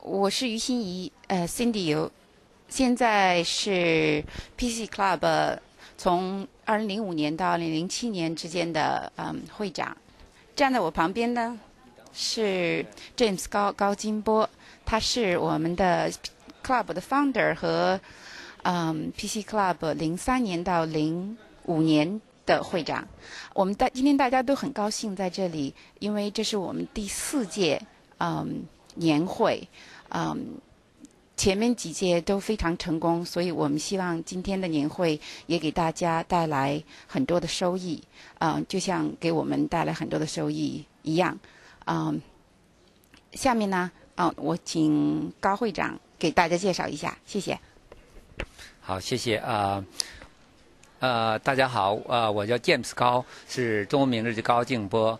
我是于心怡，Cindy，现在是 PC Club 从2005年到2007年之间的会长。站在我旁边呢是 James 高金波，他是我们的 Club 的 founder 和PC Club 03年到05年的会长。今天大家都很高兴在这里，因为这是我们第4届年会。前面几届都非常成功，所以我们希望今天的年会也给大家带来很多的收益，就像给我们带来很多的收益一样。下面呢，我请高会长给大家介绍一下，谢谢。好，谢谢大家好，我叫 James 高，是中文名字叫高静波，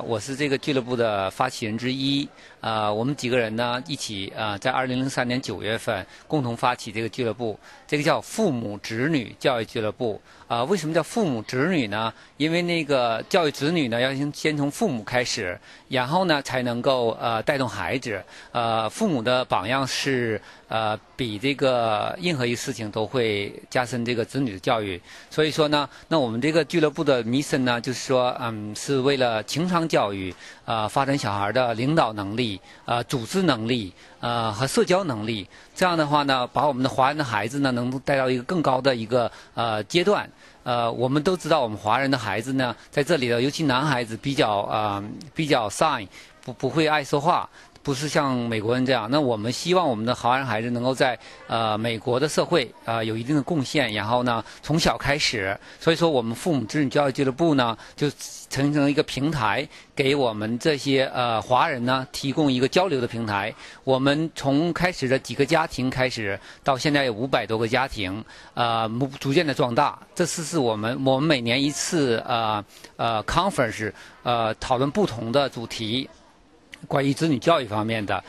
我是这个俱乐部的发起人之一。我们几个人呢一起在2003年9月份共同发起这个俱乐部，这个叫父母子女教育俱乐部。为什么叫父母子女呢？因为那个教育子女呢，要先从父母开始，然后呢才能够带动孩子。父母的榜样是比这个任何一事情都会加深这个子女的教育。所以说呢，那我们这个俱乐部的 mission 呢，就是说是为了情商教育，发展小孩的领导能力。组织能力和社交能力，这样的话呢，把我们的华人的孩子呢，能带到一个更高的一个阶段。我们都知道，我们华人的孩子呢，在这里的，尤其男孩子比较shy，不会爱说话。不是像美国人这样，那我们希望我们的华人孩子能够在美国的社会有一定的贡献，然后呢从小开始，所以说我们父母子女教育俱乐部呢就形成一个平台，给我们这些华人呢提供一个交流的平台。我们从开始的几个家庭开始，到现在有500多个家庭，逐渐的壮大。这是我们每年一次conference， 讨论不同的主题。关于子女教育方面的，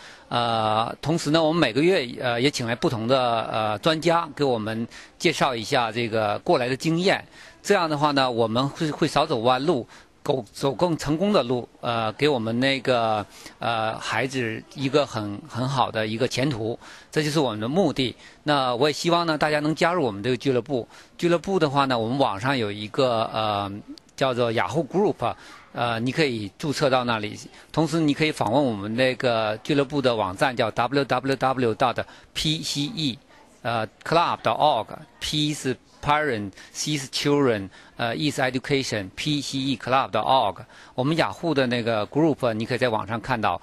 同时呢，我们每个月也请来不同的专家给我们介绍一下这个过来的经验。这样的话呢，我们会少走弯路，走更成功的路，给我们那个孩子一个很好的一个前途，这就是我们的目的。那我也希望呢，大家能加入我们这个俱乐部。俱乐部的话呢，我们网上有一个叫做雅虎 Group。你可以注册到那里，同时你可以访问我们那个俱乐部的网站，叫 www.pce club.org。P 是 parent，C 是 children，E 是 education，PCE club.org。我们雅虎的那个 group， 你可以在网上看到。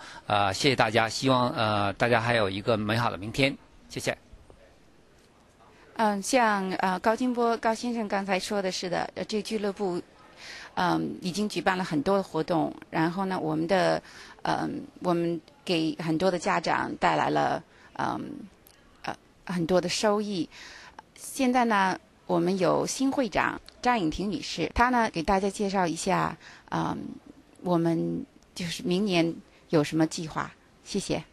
谢谢大家，希望大家还有一个美好的明天，谢谢。像高金波高先生刚才说的是的，这个俱乐部。已经举办了很多的活动，然后呢，我们给很多的家长带来了很多的收益。现在呢，我们有新会长张颖婷女士，她呢给大家介绍一下，我们就是明年有什么计划。谢谢。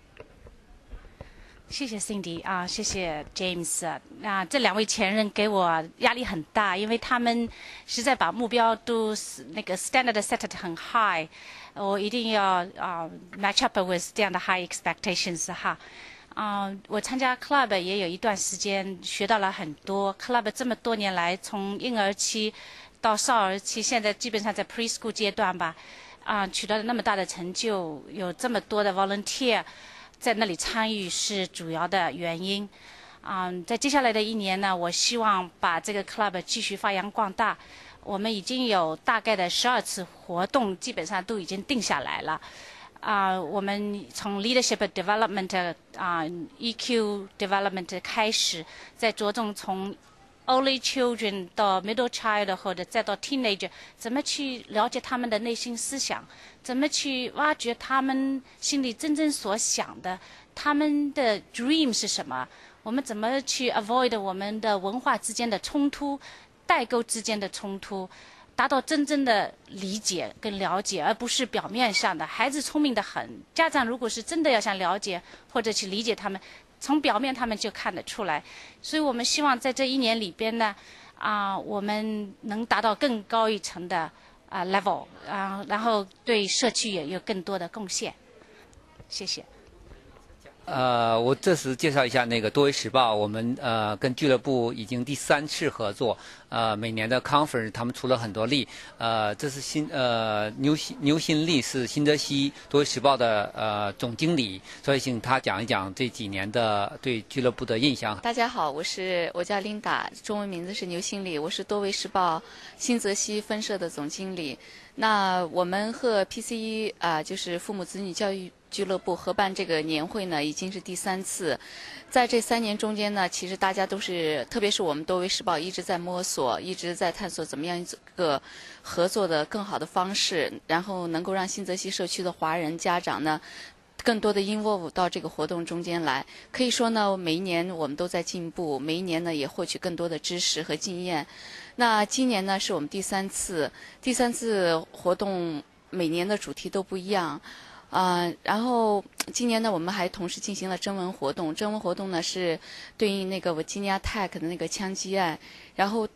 谢谢 Cindy 谢谢 James 这2位前任给我压力很大，因为他们实在把目标都那个 standard set 得很 high， 我一定要match up with 这样的 high expectations 哈。我参加 club 也有一段时间，学到了很多。club 这么多年来，从婴儿期到少儿期，现在基本上在 preschool 阶段吧，取得了那么大的成就，有这么多的 volunteer。在那里参与是主要的原因，在接下来的1年呢，我希望把这个 club 继续发扬光大。我们已经有大概的12次活动，基本上都已经定下来了。我们从 leadership development，EQ development 开始，再着重从early children 到 middle child 或者再到 teenager， 怎么去了解他们的内心思想，怎么去挖掘他们心里真正所想的，他们的 dream 是什么，我们怎么去 avoid 我们的文化之间的冲突，代沟之间的冲突，达到真正的理解跟了解，而不是表面上的。孩子聪明得很，家长如果是真的要想了解或者去理解他们，从表面他们就看得出来。所以我们希望在这1年里边呢，我们能达到更高一层的level，然后对社区也有更多的贡献。谢谢。我这时介绍一下那个多维时报，我们跟俱乐部已经第3次合作，每年的 conference 他们出了很多力，这是牛新力是新泽西多维时报的总经理，所以请他讲一讲这几年的对俱乐部的印象。大家好，我叫 Linda， 中文名字是牛新力，我是多维时报新泽西分社的总经理。那我们和 PCE 就是父母子女教育俱乐部合办这个年会呢，已经是第3次。在这3年中间呢，其实大家都是，特别是我们多维时报一直在摸索，一直在探索怎么样一个合作的更好的方式，然后能够让新泽西社区的华人家长呢更多的 involve 到这个活动中间来。可以说呢，每一年我们都在进步，每一年呢也获取更多的知识和经验。那今年呢是我们第3次活动，每年的主题都不一样。然后今年呢，我们还同时进行了征文活动。征文活动呢是对应那个Virginia Tech的那个枪击案。然后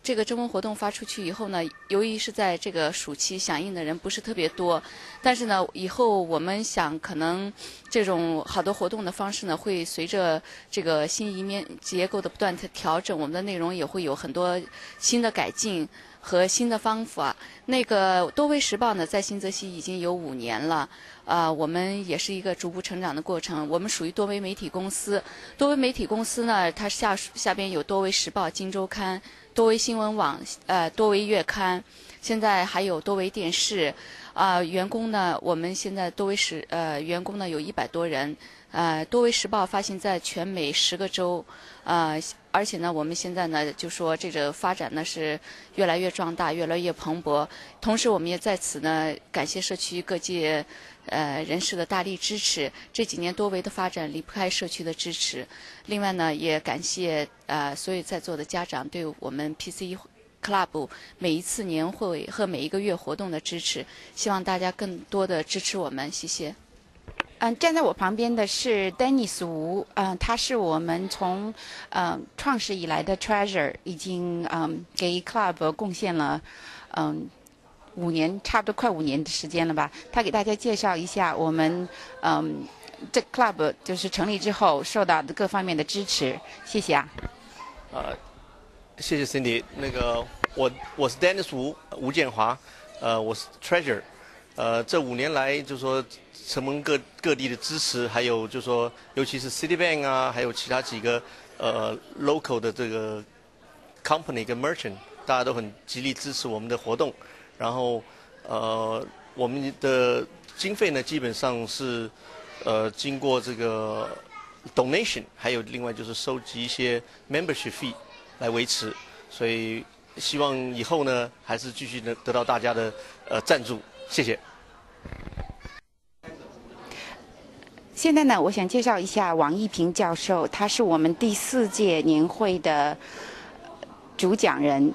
这个征文活动发出去以后呢，由于是在这个暑期，响应的人不是特别多。但是呢，以后我们想，可能这种好多活动的方式呢，会随着这个新移民结构的不断的调整，我们的内容也会有很多新的改进和新的方法。那个多维时报呢，在新泽西已经有5年了，我们也是一个逐步成长的过程。我们属于多维媒体公司，多维媒体公司呢，它下边有多维时报、金周刊、多维新闻网、多维月刊，现在还有多维电视。员工呢，我们现在员工呢有100多人。多维时报发行在全美10个州，而且呢，我们现在呢就说这个发展呢是越来越壮大，越来越蓬勃。同时，我们也在此呢感谢社区各界人士的大力支持。这几年多维的发展离不开社区的支持。另外呢，也感谢所有在座的家长对我们 PCE Club 每一次年会和每一个月活动的支持。希望大家更多的支持我们，谢谢。站在我旁边的是 Dennis 吴，他是我们从创始以来的 Treasure， 已经给 Club 贡献了5年，差不多快5年的时间了吧。他给大家介绍一下我们这 Club 就是成立之后受到的各方面的支持，谢谢啊。谢谢 Cindy。那个我是 Dennis 吴建华，我是 Treasure。这5年来，就说承蒙各地的支持，还有就说，尤其是 Citibank 啊，还有其他几个local 的这个 company 跟 merchant， 大家都很极力支持我们的活动。然后我们的经费呢，基本上是经过这个 donation， 还有另外就是收集一些 membership fee 来维持。所以希望以后呢，还是继续得到大家的赞助，谢谢。现在呢，我想介绍一下王一平教授，他是我们第4届年会的主讲人。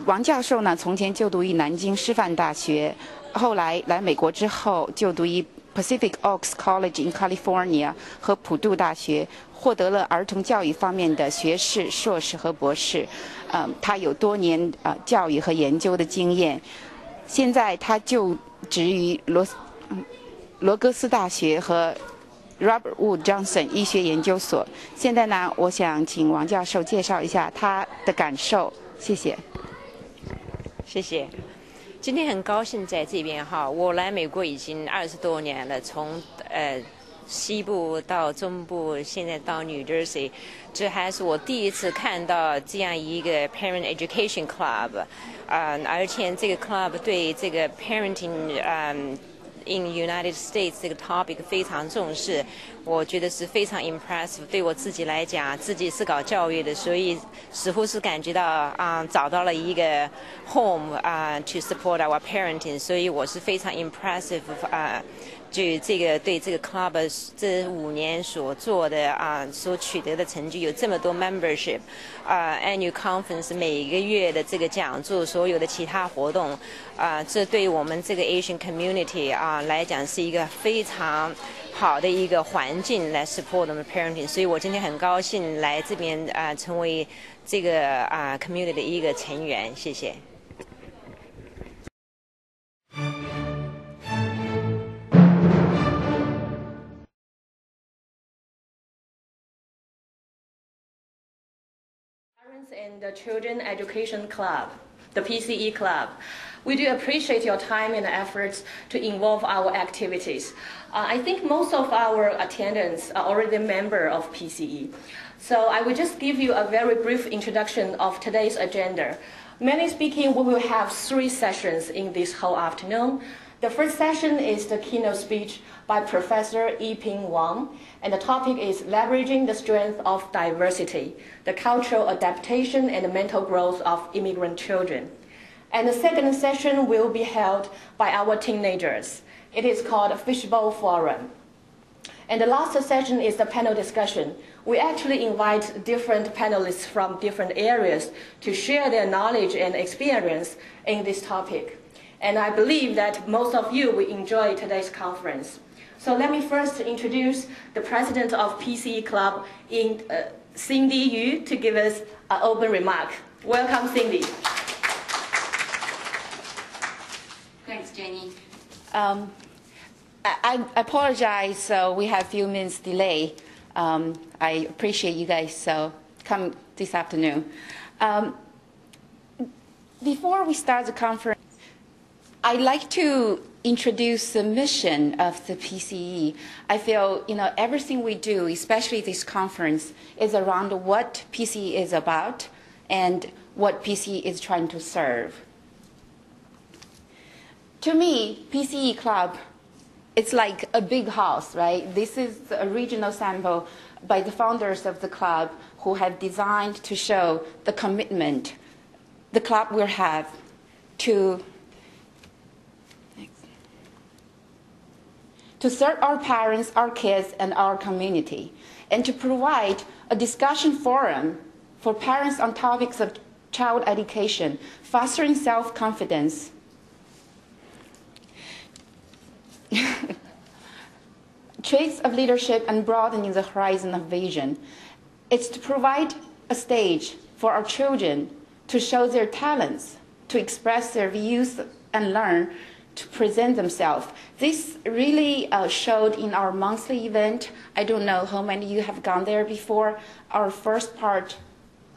王教授呢，从前就读于南京师范大学，后来来美国之后就读于 Pacific Oaks College in California 和普渡大学，获得了儿童教育方面的学士、硕士和博士。他有多年教育和研究的经验。现在他就职于罗格斯大学和Robert Wood Jonson 医学研究所。现在呢，我想请王教授介绍一下他的感受，谢谢。谢谢。今天很高兴在这边哈，我来美国已经20多年了，从西部到中部，现在到 New Jersey， 这还是我第一次看到这样一个 Parent Education Club， 而且这个 club 对这个 parenting in United States 这个 topic 非常重视，我觉得是非常 impressive。对我自己来讲，自己是搞教育的，所以似乎是感觉到找到了一个 home to support our parenting， 所以我是非常 impressive。就这个对这个 club 这5年所做的所取得的成绩有这么多 membership，annual conference 每个月的这个讲座，所有的其他活动，这对我们这个 Asian community 来讲是一个非常好的一个环境来 support 我们 parenting， 所以我今天很高兴来这边成为这个community 的一个成员，谢谢。Parents and the Children Education Club, the PCE Club. We do appreciate your time and efforts to involve our activities. I think most of our attendants are already a member of PCE. So I will just give you a very brief introduction of today's agenda. Mainly speaking, we will have 3 sessions in this whole afternoon. The first session is the keynote speech by Professor Yiping Wang, and the topic is leveraging the strength of diversity, the cultural adaptation and the mental growth of immigrant children. And the second session will be held by our teenagers. It is called Fishbowl Forum. And the last session is the panel discussion. We actually invite different panelists from different areas to share their knowledge and experience in this topic. And I believe that most of you will enjoy today's conference. So let me first introduce the president of PCE Club, Cindy Yu, to give us an open remark. Welcome, Cindy. Thanks, Jenny. I apologize, so we have a few minutes delay. I appreciate you guys come this afternoon. Before we start the conference, I'd like to introduce the mission of the PCE. I feel, everything we do, especially this conference, is around what PCE is about and what PCE is trying to serve. To me, PCE Club, it's like a big house, right? This is a regional sample by the founders of the club who have designed to show the commitment the club will have to serve our parents, our kids, and our community, and to provide a discussion forum for parents on topics of child education, fostering self-confidence, traits of leadership, and broadening the horizon of vision. It's to provide a stage for our children to show their talents, to express their views, and learn to present themselves. This really showed in our monthly event. I don't know how many of you have gone there before. Our first part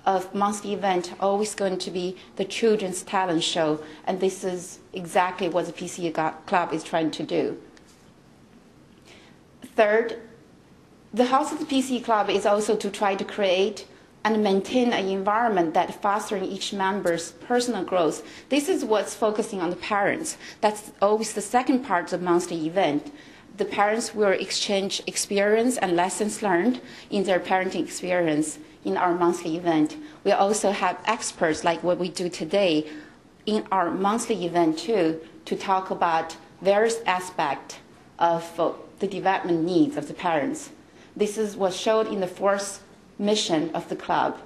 of monthly event always going to be the children's talent show, and this is exactly what the PCE Club is trying to do. Third, the House of the PCE Club is also to try to create and maintain an environment that fostering each member's personal growth. This is what's focusing on the parents. That's always the second part of the monthly event. The parents will exchange experience and lessons learned in their parenting experience in our monthly event. We also have experts like what we do today in our monthly event too, to talk about various aspects of the development needs of the parents. This is what showed in the fourth mission of the club.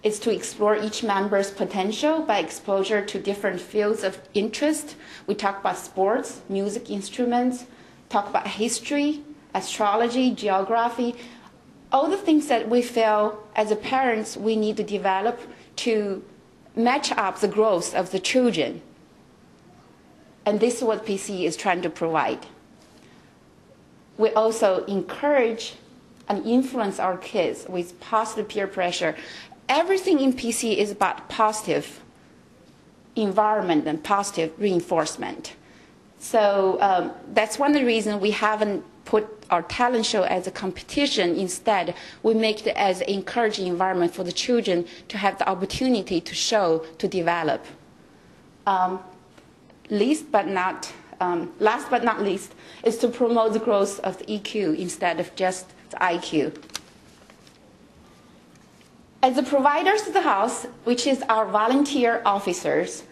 It's to explore each member's potential by exposure to different fields of interest. We talk about sports, music instruments, talk about history, astrology, geography, all the things that we feel as a parents we need to develop to match up the growth of the children. And this is what PCE is trying to provide. We also encourage and influence our kids with positive peer pressure. Everything in PCE is about positive environment and positive reinforcement. So that's one of the reasons we haven't put our talent show as a competition. Instead, we make it as an encouraging environment for the children to have the opportunity to show, to develop. Last but not least, is to promote the growth of the EQ instead of just the IQ. As the providers of the house, which is our volunteer officers,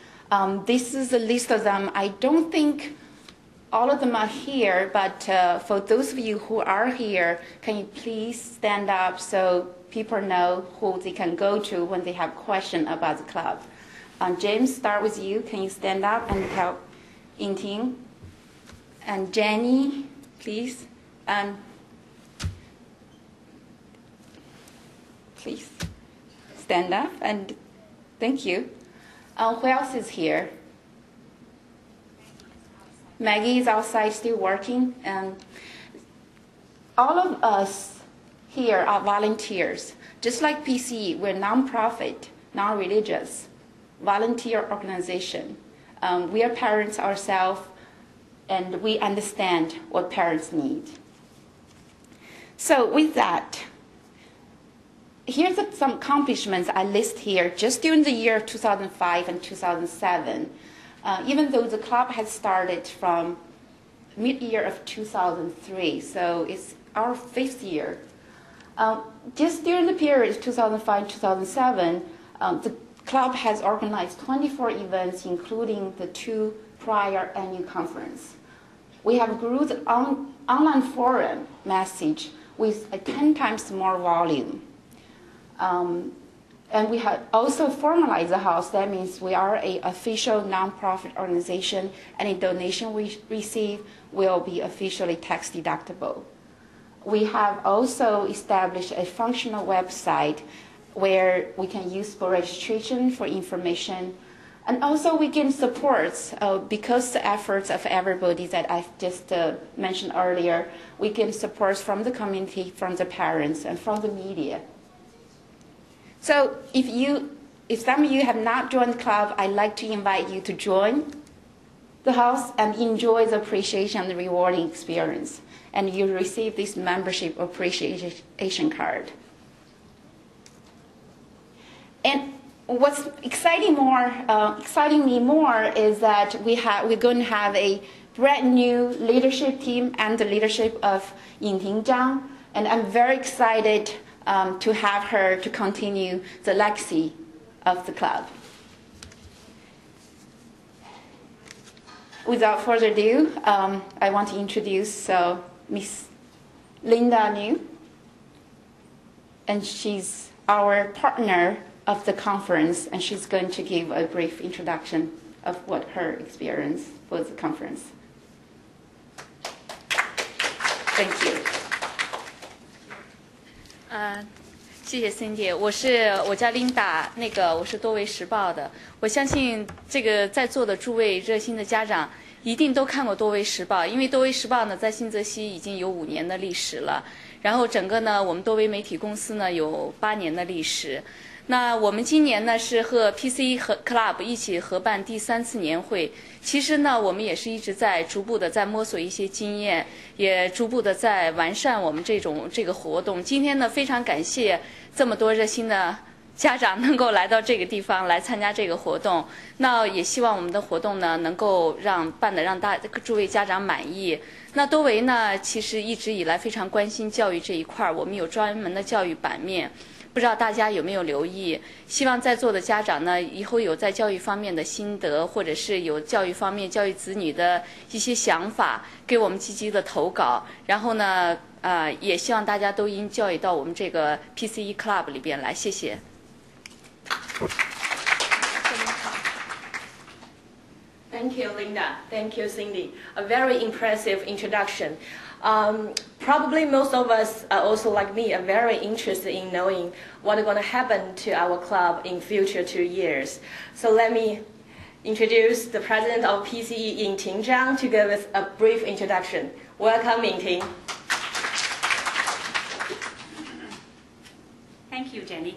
this is a list of them. I don't think all of them are here, but for those of you who are here, can you please stand up so people know who they can go to when they have questions about the club. James, start with you. Can you stand up and help Yingting? And Jenny, please. Please stand up, and thank you. Who else is here? Maggie is outside still working, and all of us here are volunteers. Just like PCE, we're non-profit, non-religious, volunteer organization. We are parents ourselves, and we understand what parents need. So with that, here's some accomplishments I list here just during the year 2005 and 2007. Even though the club has started from mid-year of 2003, so it's our 5th year. Just during the period 2005 and 2007, the club has organized 24 events, including the 2 prior annual conference. We have grew the online forum message with a 10 times more volume. And we have also formalized the house. That means we are an official nonprofit organization. Any donation we receive will be officially tax deductible. We have also established a functional website where we can use for registration, for information, and also we give supports because the efforts of everybody that I've just mentioned earlier, we give supports from the community, from the parents, and from the media. So if some of you have not joined the club, I'd like to invite you to join the house and enjoy the appreciation and the rewarding experience. And you receive this membership appreciation card. And what's exciting me more is that we're going to have a brand new leadership team and the leadership of Yingting Zhang, and I'm very excited to have her to continue the legacy of the club. Without further ado, I want to introduce Miss Linda New, and she's our partner of the conference, and she's going to give a brief introduction of what her experience was the conference. Thank you. 谢谢 Cindy， 我叫 Linda， 我是多维时报的。我相信这个在座的诸位热心的家长一定都看过多维时报，因为多维时报呢在新泽西已经有5年的历史了，然后整个呢我们多维媒体公司呢有8年的历史。那我们今年呢是和 PCE 和 Club 一起合办第3次年会。其实呢，我们也是一直在逐步的在摸索一些经验，也逐步的在完善我们这个活动。今天呢，非常感谢这么多热心的家长能够来到这个地方来参加这个活动。那也希望我们的活动呢能够办得让诸位家长满意。那多维呢，其实一直以来非常关心教育这一块，我们有专门的教育版面。不知道大家有没有留意？希望在座的家长呢，以后有在教育方面的心得，或者是有教育方面教育子女的一些想法，给我们积极的投稿。然后呢，也希望大家都应教育到我们这个 PCE Club 里边来。谢谢。Thank you, Linda. Thank you, Cindy. A very impressive introduction. Probably most of us, also like me, are very interested in knowing what is going to happen to our club in future 2 years. So let me introduce the president of PCE, Yingting Zhang, to give us a brief introduction. Welcome, Yingting. Thank you, Jenny.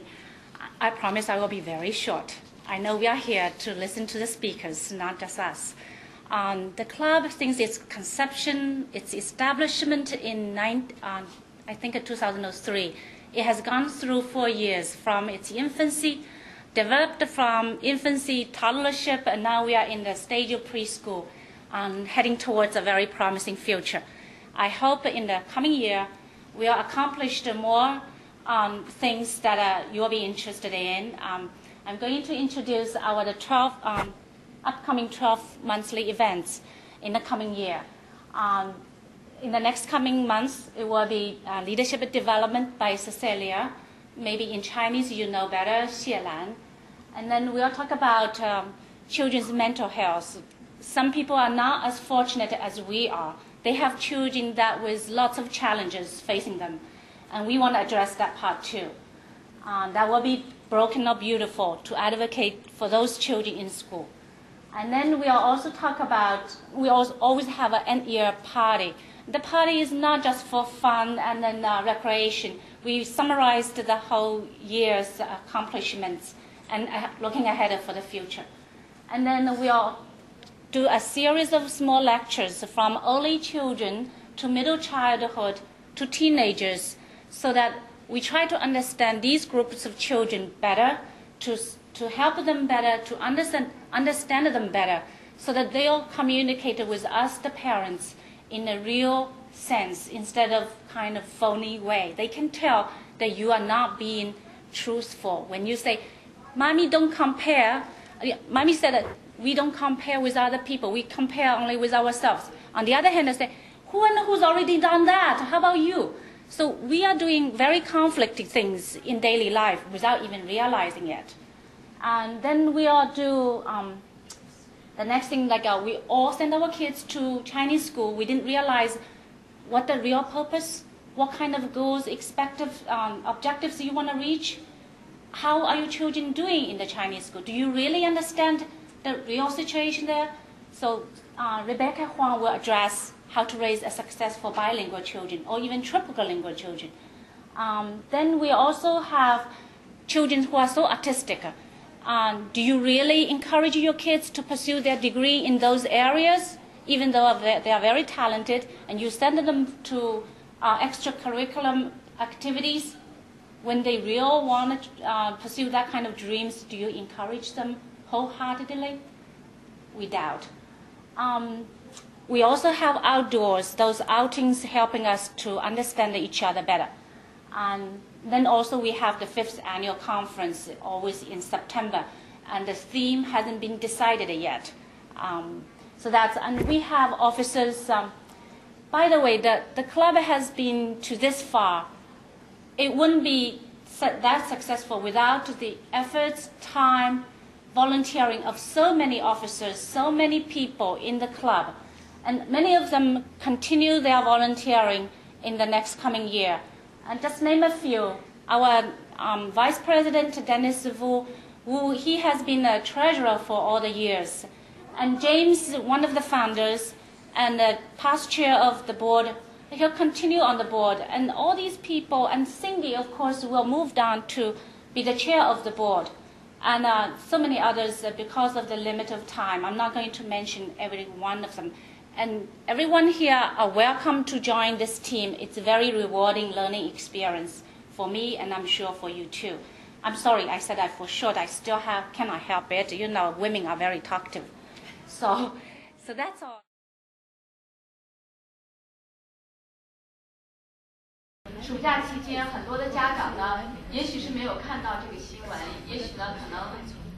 I promise I will be very short. I know we are here to listen to the speakers, not just us. The club, since its conception, its establishment in, I think, 2003, it has gone through 4 years from its infancy, developed from infancy, toddlership, and now we are in the stage of preschool, heading towards a very promising future. I hope in the coming year we'll accomplish more things that you will be interested in. I'm going to introduce our 12 upcoming 12 monthly events in the coming year. In the next coming months, it will be leadership development by Cecilia. Maybe in Chinese you know better, Xielan. And then we'll talk about children's mental health. Some people are not as fortunate as we are. They have children that with lots of challenges facing them. And we want to address that part too. That will be broken or beautiful to advocate for those children in school. And then we'll also talk about, we always have an end-year party. The party is not just for fun and then recreation. we summarized the whole year's accomplishments and looking ahead for the future. And then we'll do a series of small lectures from early children to middle childhood to teenagers, so that we try to understand these groups of children better, to help them better, to understand them better, so that they'll communicate with us, the parents, in a real sense instead of kind of phony way. They can tell that you are not being truthful. When you say, Mommy, don't compare. Mommy said that we don't compare with other people. We compare only with ourselves. On the other hand, I say, who's already done that? How about you? So we are doing very conflicting things in daily life without even realizing it. And then we'll do the next thing, like we all send our kids to Chinese school. We didn't realize what the real purpose, what kind of goals, objectives you want to reach. How are your children doing in the Chinese school? Do you really understand the real situation there? So Rebecca Huang will address how to raise a successful bilingual children or even trilingual children. Then we also have children who are so artistic. Do you really encourage your kids to pursue their degree in those areas, even though they are very talented, and you send them to extracurricular activities? When they really want to pursue that kind of dreams, do you encourage them wholeheartedly? We doubt. We also have outdoors, those outings helping us to understand each other better. And then also we have the 5th annual conference, always in September, and the theme hasn't been decided yet. And we have officers. By the way, the club has been to this far. It wouldn't be that successful without the efforts, time, volunteering of so many officers, so many people in the club. And many of them continue their volunteering in the next coming year. And just name a few. Our Vice President, Dennis Wu, he has been a treasurer for all the years. And James, one of the founders and the past chair of the board, he'll continue on the board. And all these people, and Cindy, of course, will move down to be the chair of the board. And so many others because of the limit of time. I'm not going to mention every one of them. And everyone here are welcome to join this team. It's a very rewarding learning experience for me, and I'm sure for you too. I'm sorry, I said that for short. I still cannot help it. You know, women are very talkative. So that's all. 暑假期间，很多的家长呢，也许是没有看到这个新闻，也许呢可能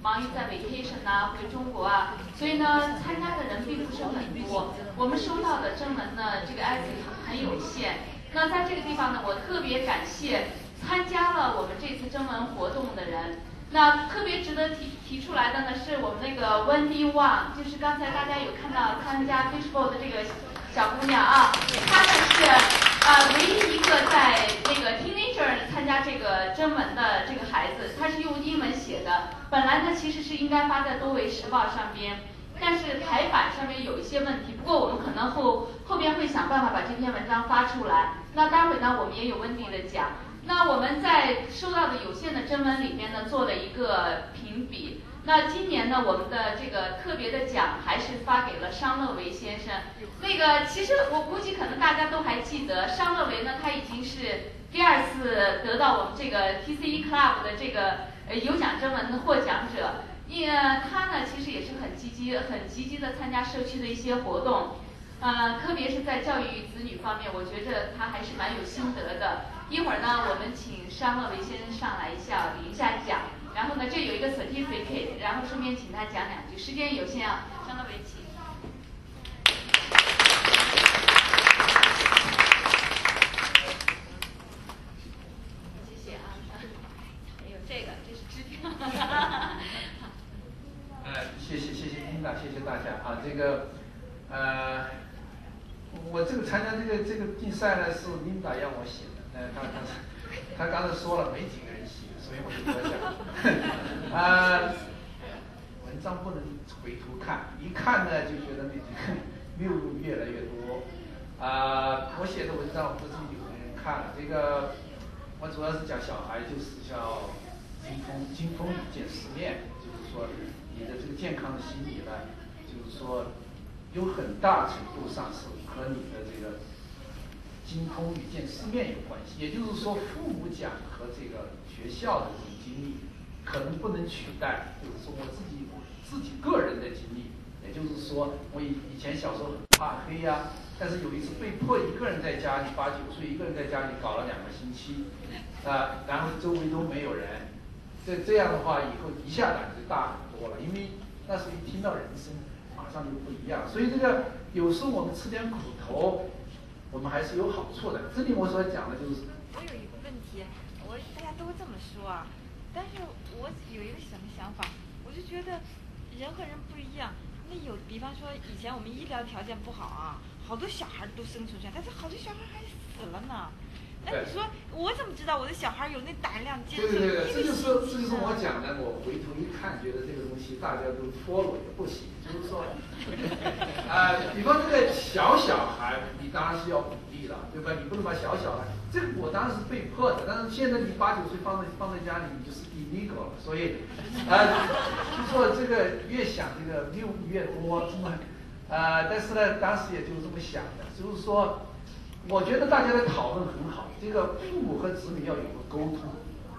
忙于在 vacation 啊，回中国啊，所以呢参加的人并不是很多。我们收到的征文呢，这个案子很有限。那在这个地方呢，我特别感谢参加了我们这次征文活动的人。那特别值得提出来的呢，是我们那个 Wendy Wang， 就是刚才大家有看到参加 Fishbowl 的这个小姑娘啊，她呢是唯一一个在那个 teenager 参加这个征文的这个孩子，她是用英文写的。本来呢其实是应该发在多维时报上边，但是排版上面有一些问题。不过我们可能后边会想办法把这篇文章发出来。那待会呢我们也有Wendy的讲。那我们在收到的有限的征文里面呢做了一个评比。那今年呢我们的这个特别的奖还是发给了商乐维先生。那个其实我估计可能大家都还记得，商乐维呢他已经是第2次得到我们这个 TCE Club 的这个有奖征文的获奖者。他呢其实也是很积极的参加社区的一些活动。特别是在教育子女方面，我觉着他还是蛮有心得的。一会儿呢，我们请商乐维先生上来领一下奖，然后呢，这有一个 certificate， 然后顺便请他讲2句，时间有限啊，商乐维请。谢谢啊，还有这个，这是支票。谢谢琳达，谢谢大家啊，这个我这个参加这个竞赛呢，是琳达让我写的。他刚才说了没几个人写，所以我就多讲。文章不能回头看，一看呢就觉得那几个谬误越来越多。我写的文章不是有的人看了，这个我主要是讲小孩就是要经风雨见世面，就是说你的这个健康的心理呢，就是说有很大程度上是和你的这个经风雨见世面有关系。也就是说，父母讲和这个学校的这种经历可能不能取代，就是说我自己个人的经历。也就是说，我以前小时候很怕黑呀，但是有一次被迫一个人在家里，8、9岁一个人在家里搞了2个星期，然后周围都没有人，这样的话以后一下胆子大很多了，因为那时候一听到人声，马上就不一样。所以这个有时候我们吃点苦头，我们还是有好处的。这里我所讲的就是，我有一个问题，大家都这么说啊，但是我有一个什么想法，我就觉得人和人不一样。那比方说以前我们医疗条件不好啊，好多小孩都生出去，但是好多小孩还死了呢。那你说我怎么知道我的小孩有那胆量坚持？对，这就是我讲的。我回头一看，觉得这个东西大家都follow也不行。就是说，比方这个小孩，你当然是要鼓励了，对吧？你不能把小孩，这个我当然是被迫的。但是现在你8、9岁放在家里，你就是 illegal 了。所以，就说这个越想这个谬误越多，这么，但是呢，当时也就这么想的，就是说。我觉得大家的讨论很好，这个父母和子女要有个沟通，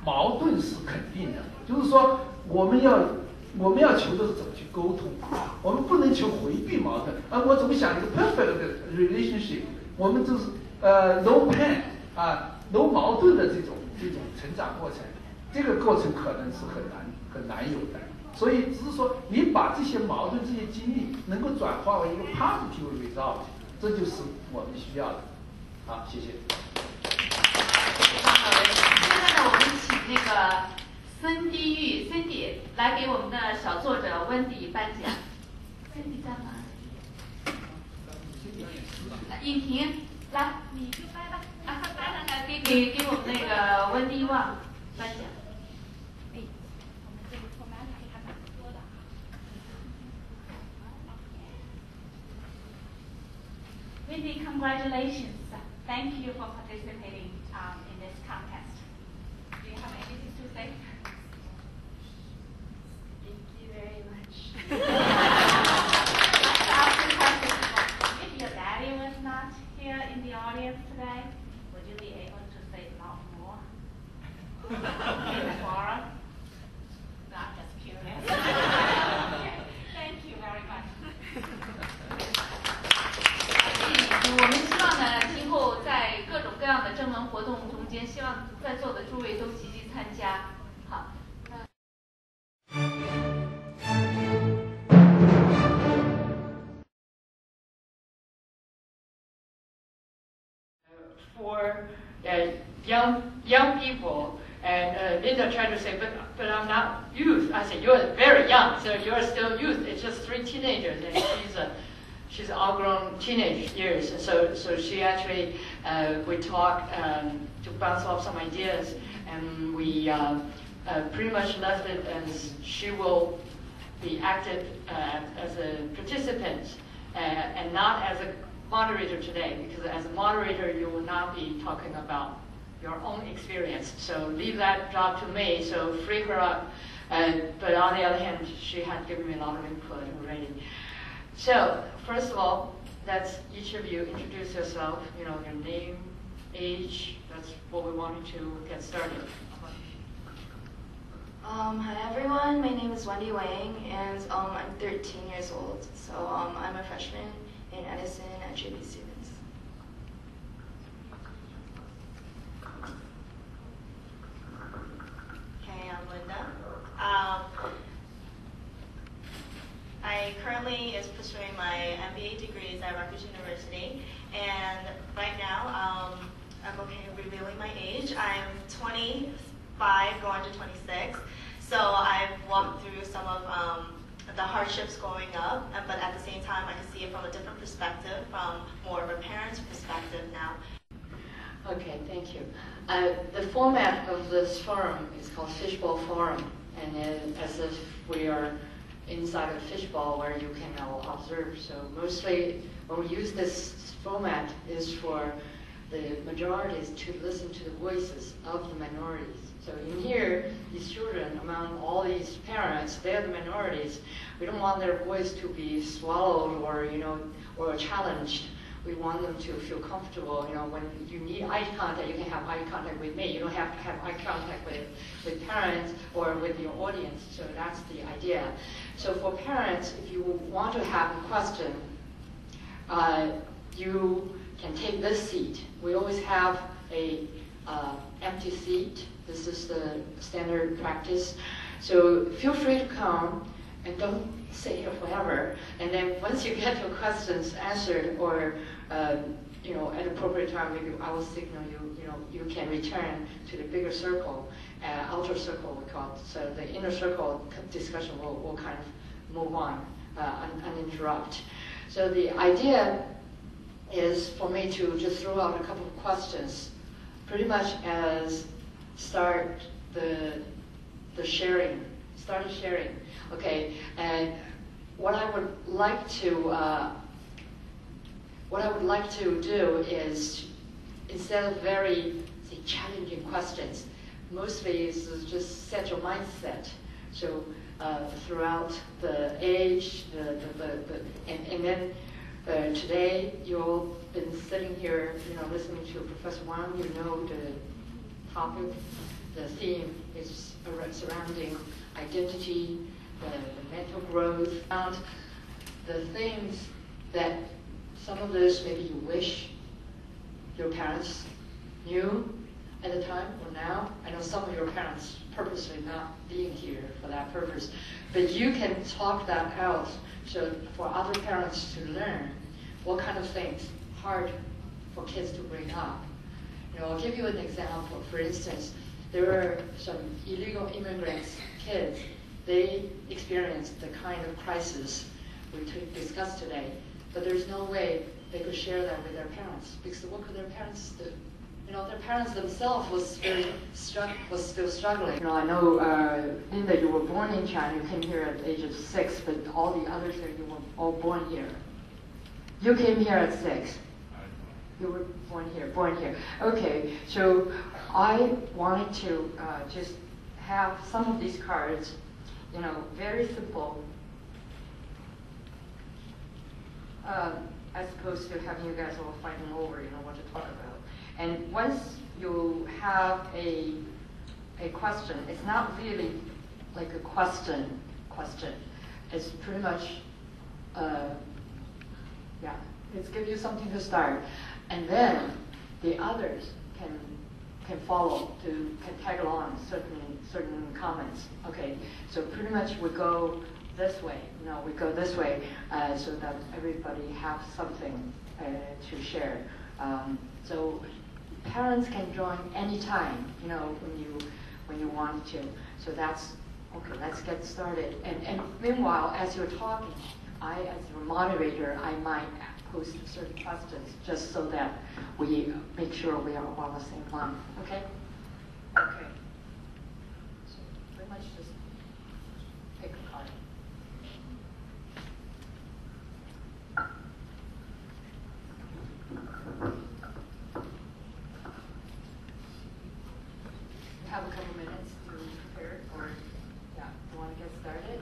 矛盾是肯定的，就是说我们要求的是怎么去沟通，我们不能求回避矛盾。我怎么想一个 perfect 的 relationship， 我们就是no pain no 矛盾的这种成长过程，这个过程可能是很难有的。所以只是说你把这些矛盾、这些经历能够转化为一个 positive result， 这就是我们需要的。好，谢谢。非常好的，现在呢，我们请那个森迪玉 Cindy 来给我们的小作者温迪颁奖。Cindy 在吗？影婷，来，你就掰吧。给我们那个温迪旺颁奖。我们这个错麦还蛮多的。Wendy, congratulations. Thank you for participating in this contest. Do you have anything to say? Thank you very much. If your daddy was not here in the audience today, would you be able to say a lot more? In the forum? No, I'm just curious. Thank you very much. 我们希望呢，今后在各种各样的征文活动中间，希望在座的诸位都积极参加。好。For young people, and Linda tried to say, but I'm not youth. I said, you're very young, so you're still youth. It's just 3 teenagers, and she's outgrown teenage years. So she actually, we talked to bounce off some ideas, and we pretty much left it as she will be active as a participant and not as a moderator today, because as a moderator you will not be talking about your own experience. So leave that job to me, so free her up. But on the other hand, she had given me a lot of input already. So first of all, let's each of you introduce yourself, your name, age. That's what we wanted to get started. Hi everyone, my name is Wendy Wang, and I'm 13 years old. So I'm a freshman in Edison at JP Stevens. Okay, I'm Linda. I currently is pursuing my MBA degrees at Rutgers University, and right now I'm okay revealing my age. I'm 25 going to 26, so I've walked through some of the hardships growing up, but at the same time I can see it from a different perspective, from more of a parent's perspective now. Okay, thank you. The format of this forum is called Fishbowl Forum, and as if we are inside a fishbowl where you can now observe. So mostly when we use this format is for the majorities to listen to the voices of the minorities. So in here, these children, among all these parents, they're the minorities. We don't want their voice to be swallowed or, or challenged. We want them to feel comfortable. When you need eye contact, you can have eye contact with me. You don't have to have eye contact with parents or with your audience. So that's the idea. So for parents, if you want to have a question, you can take this seat. We always have a empty seat. This is the standard practice. So feel free to come and don't sit here forever. And then once you get your questions answered or at appropriate time, maybe I will signal you, you can return to the bigger circle, outer circle we call it. So the inner circle discussion will kind of move on uninterrupted. So the idea is for me to just throw out a couple of questions, pretty much as start the sharing, okay? And what I would like to do is, instead of very challenging questions, mostly is just set your mindset. So throughout the age, and then today you've been sitting here, listening to Professor Wang. You know the topic, the theme is surrounding identity, the mental growth, and the things that some of those maybe you wish your parents knew at the time or now. I know some of your parents purposely not being here for that purpose, but you can talk that out so for other parents to learn what kind of things hard for kids to bring up. I'll give you an example. For instance, there were some illegal immigrants, kids. They experienced the kind of crisis we discussed today, but there's no way they could share that with their parents, because what could their parents do? Their parents themselves was still struggling. I know, Linda, you were born in China. You came here at the age of 6, but all the others here, you were all born here. You came here at 6. You were born here. Okay, so I wanted to just have some of these cards, very simple, as opposed to having you guys all fighting over, what to talk about. And once you have a question, it's not really like a question. It's pretty much, it's give you something to start. And then the others can follow, can tag along certain comments. Okay, so pretty much we go this way. So that everybody has something to share. So parents can join anytime, when you want to. So that's okay. Let's get started. And meanwhile, as you're talking, I, as your moderator, I might pose certain questions just so that we make sure we are all on the same line. Okay? Okay. So pretty much just pick a card. We have a couple minutes to prepare, or you want to get started?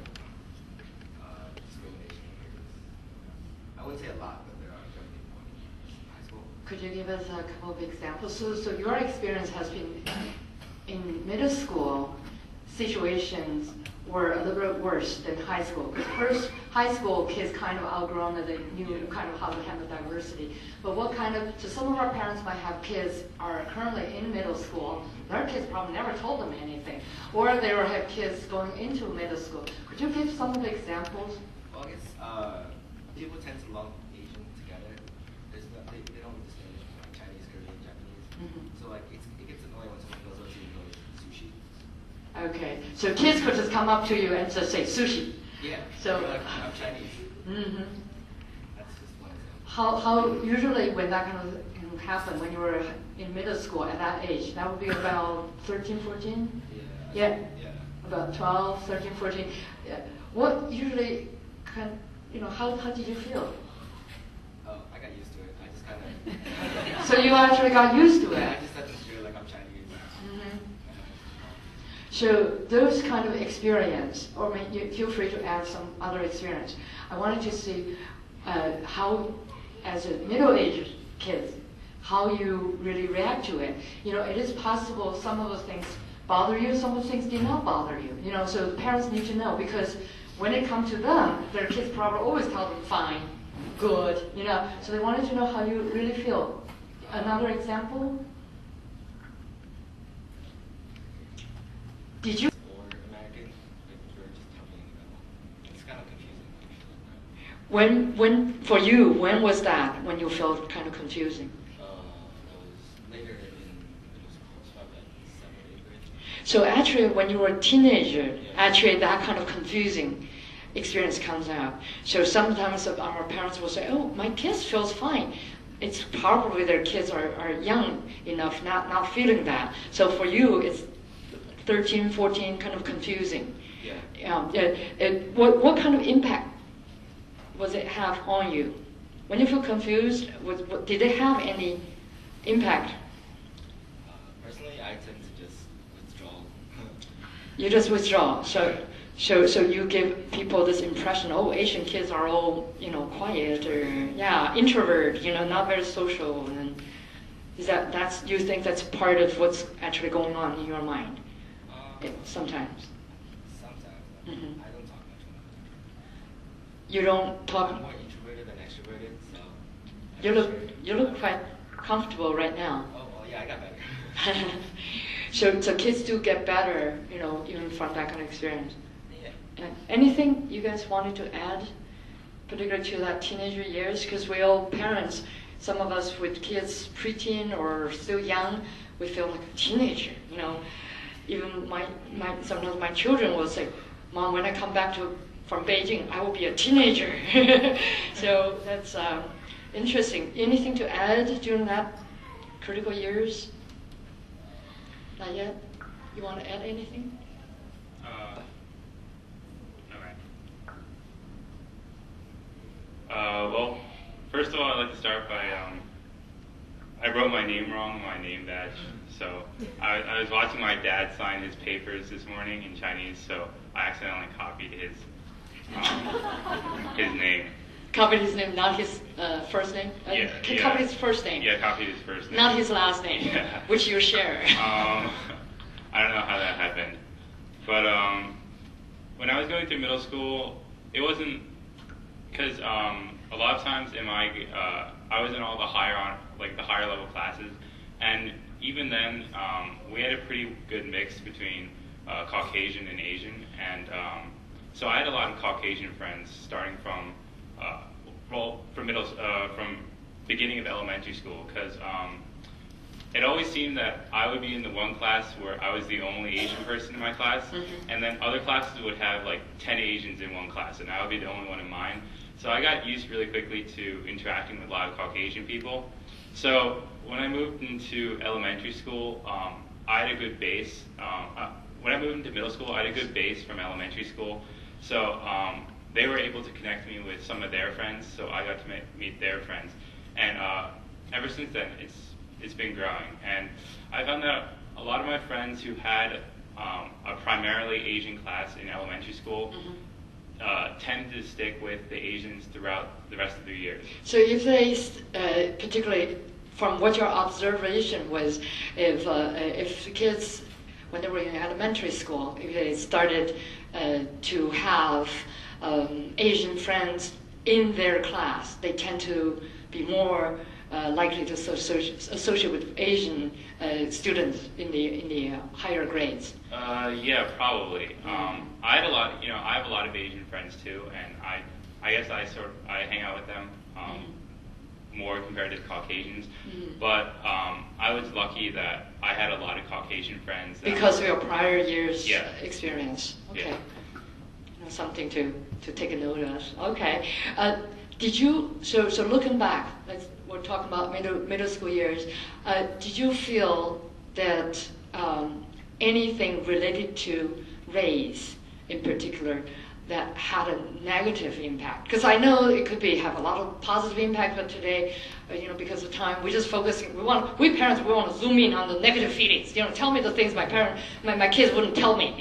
I wouldn't say a lot, but there are definitely more in high school. Could you give us a couple of examples? So your experience has been in middle school, situations were a little bit worse than high school. Because first, high school kids kind of outgrown and they knew kind of how to handle diversity. But so some of our parents might have kids are currently in middle school. Their kids probably never told them anything. Or they will have kids going into middle school. Could you give some of the examples? Well, I guess people tend to lump Asian together. They don't distinguish between Chinese, Korean, Japanese. Mm-hmm. So it gets annoying when someone goes up to you and goes sushi. Okay, so kids could just come up to you and just say sushi. Yeah. So like, I'm Chinese. Mm-hmm. That's just one example. How usually when that kind of happen when you were in middle school at that age? That would be about 13, 14. Yeah. About 12, 13, 14. Yeah. What usually how did you feel? Oh, I got used to it. I just kind of. So you actually got used to it. I just had to feel like I'm Chinese. So those kind of experience, or you feel free to add some other experience. I wanted to see how, as a middle-aged kid, how you really react to it. You know, it is possible some of those things bother you, some of those things did not bother you. You know, so parents need to know, because when it comes to them, their kids probably always tell them fine, good, you know. So they wanted to know how you really feel. Another example? Did you? Or American, like you were just talking about. It's kind of confusing. When for you, when was that when you felt kind of confusing? It was later in middle school, so about 7th or 8th grade. So actually, when you were a teenager, actually that kind of confusing experience comes out. So sometimes our parents will say, "Oh, my kids feels fine." It's probably their kids are young enough, not feeling that. So for you, it's 13, 14, kind of confusing. Yeah. What kind of impact was it have on you? When you feel confused, did it have any impact? Personally, I tend to just withdraw. You just withdraw. So you give people this impression, oh, Asian kids are all, you know, quiet or introvert, you know, not very social. And you think that's part of what's actually going on in your mind? Sometimes. Sometimes. Mm-hmm. I don't talk much when I'm introverted. You don't talk. I'm more introverted than extroverted, so. You look quite comfortable right now. Oh, well, yeah, I got better. So kids do get better, you know, even from that kind of experience. Yeah. Anything you guys wanted to add, particularly to that teenager years? Because we all parents, some of us with kids preteen or still young, we feel like a teenager, you know. Even sometimes my children will say, "Mom, when I come back from Beijing, I will be a teenager." So that's interesting. Anything to add during that critical years? Not yet? You want to add anything? Okay. Well, first of all, I'd like to start by, I wrote my name wrong on my name badge. So I was watching my dad sign his papers this morning in Chinese, so I accidentally copied his name. Copied his name, not his first name? Copied his first name? Yeah, copied his first name. Not his last name, yeah. Which you share. I don't know how that happened. But when I was going through middle school, it wasn't, because a lot of times I was in all the higher level classes, and even then, we had a pretty good mix between Caucasian and Asian, and so I had a lot of Caucasian friends starting from from beginning of elementary school, because it always seemed that I would be in the one class where I was the only Asian person in my class, and then other classes would have like 10 Asians in one class, and I would be the only one in mine. So I got used really quickly to interacting with a lot of Caucasian people. So when I moved into elementary school, I had a good base. When I moved into middle school, I had a good base from elementary school. So they were able to connect me with some of their friends, so I got to meet their friends. And ever since then, it's been growing. And I found that a lot of my friends who had a primarily Asian class in elementary school tend to stick with the Asians throughout the rest of their years. So if they, particularly from what your observation was, if kids, when they were in elementary school, if they started to have Asian friends in their class, they tend to be more likely to associate with Asian students in the higher grades. Yeah, probably. I have a lot of Asian friends too, and I guess I hang out with them more compared to Caucasians. But I was lucky that I had a lot of Caucasian friends. Because of your prior years experience. Okay. Yeah. Something to take a note of. Okay. Did you, so looking back, we're talking about middle school years, did you feel that anything related to race in particular that had a negative impact? Because I know it could have a lot of positive impact, but today, because of time, we're just focusing. We parents want to zoom in on the negative feelings. Tell me the things my kids wouldn't tell me.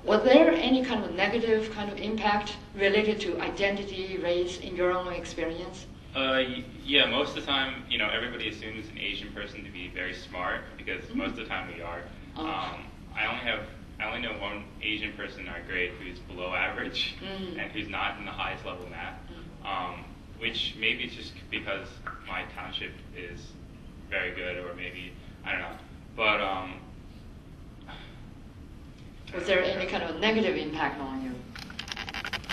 Was there any kind of negative kind of impact related to identity, race in your own experience? Yeah, most of the time, everybody assumes an Asian person to be very smart because most of the time we are. I only know one Asian person in our grade who's below average and who's not in the highest level of math, which maybe it's just because my township is very good, or maybe, I don't know. But, was there any kind of negative impact on you?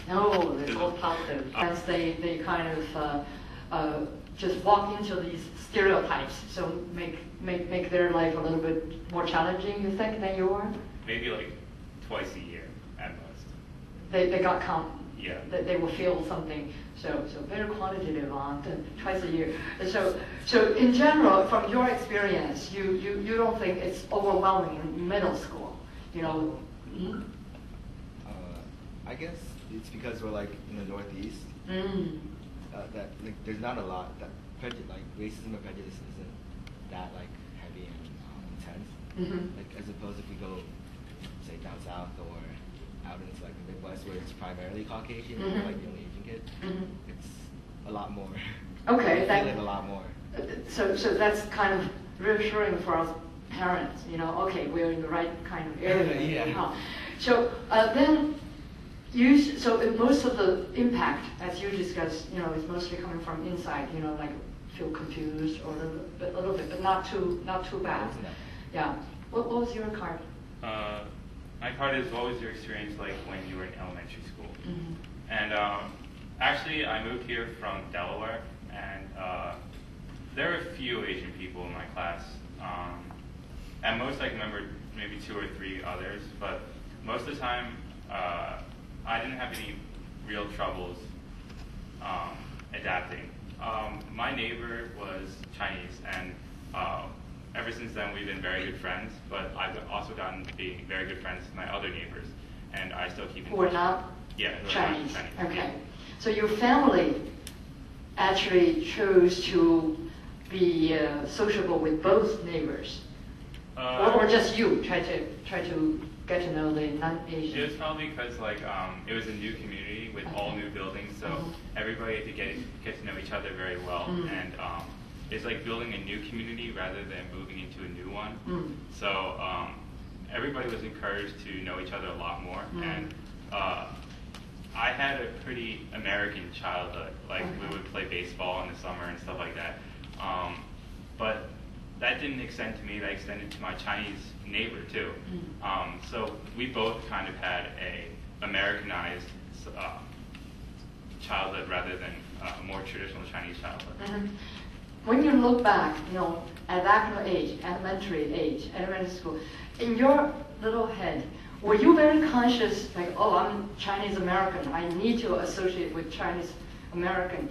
No, it's all positive. As they kind of just walk into these stereotypes, so make their life a little bit more challenging, you think, than you are? Maybe like twice a year at most. They got count. Yeah. They will feel something. So very quantitative on twice a year. So in general, from your experience, you don't think it's overwhelming in middle school, I guess it's because we're like in the Northeast. That there's not a lot that racism or prejudice isn't that heavy and intense. As opposed if we go say down south or out into the Midwest where it's primarily Caucasian, the only Asian kid, it's a lot more. Okay, I feel it a lot more. So that's kind of reassuring for us parents. Okay, we're in the right kind of area. Yeah. So then. So most of the impact, as you discussed, is mostly coming from inside. Feel confused or a little bit, but not too bad. Yeah. What was your card? My card is, what was your experience like when you were in elementary school? And actually, I moved here from Delaware, and there were a few Asian people in my class. At most, I can remember maybe 2 or 3 others, but most of the time, I didn't have any real troubles adapting. My neighbor was Chinese, and ever since then we've been very good friends, but I've also gotten to be very good friends with my other neighbors, and I still keep in touch. Who are not Chinese. Okay. So your family actually chose to be sociable with both neighbors, or just you try to get to know the non-Asian? It was probably because it was a new community with all new buildings, so everybody had to get to know each other very well, and it's like building a new community rather than moving into a new one. So everybody was encouraged to know each other a lot more, and I had a pretty American childhood. We would play baseball in the summer and stuff like that, but that didn't extend to me. That extended to my Chinese neighbor too. So we both kind of had a Americanized childhood rather than a more traditional Chinese childhood. When you look back, at that kind of age, elementary school, in your little head, were you very conscious, I'm Chinese American, I need to associate with Chinese American,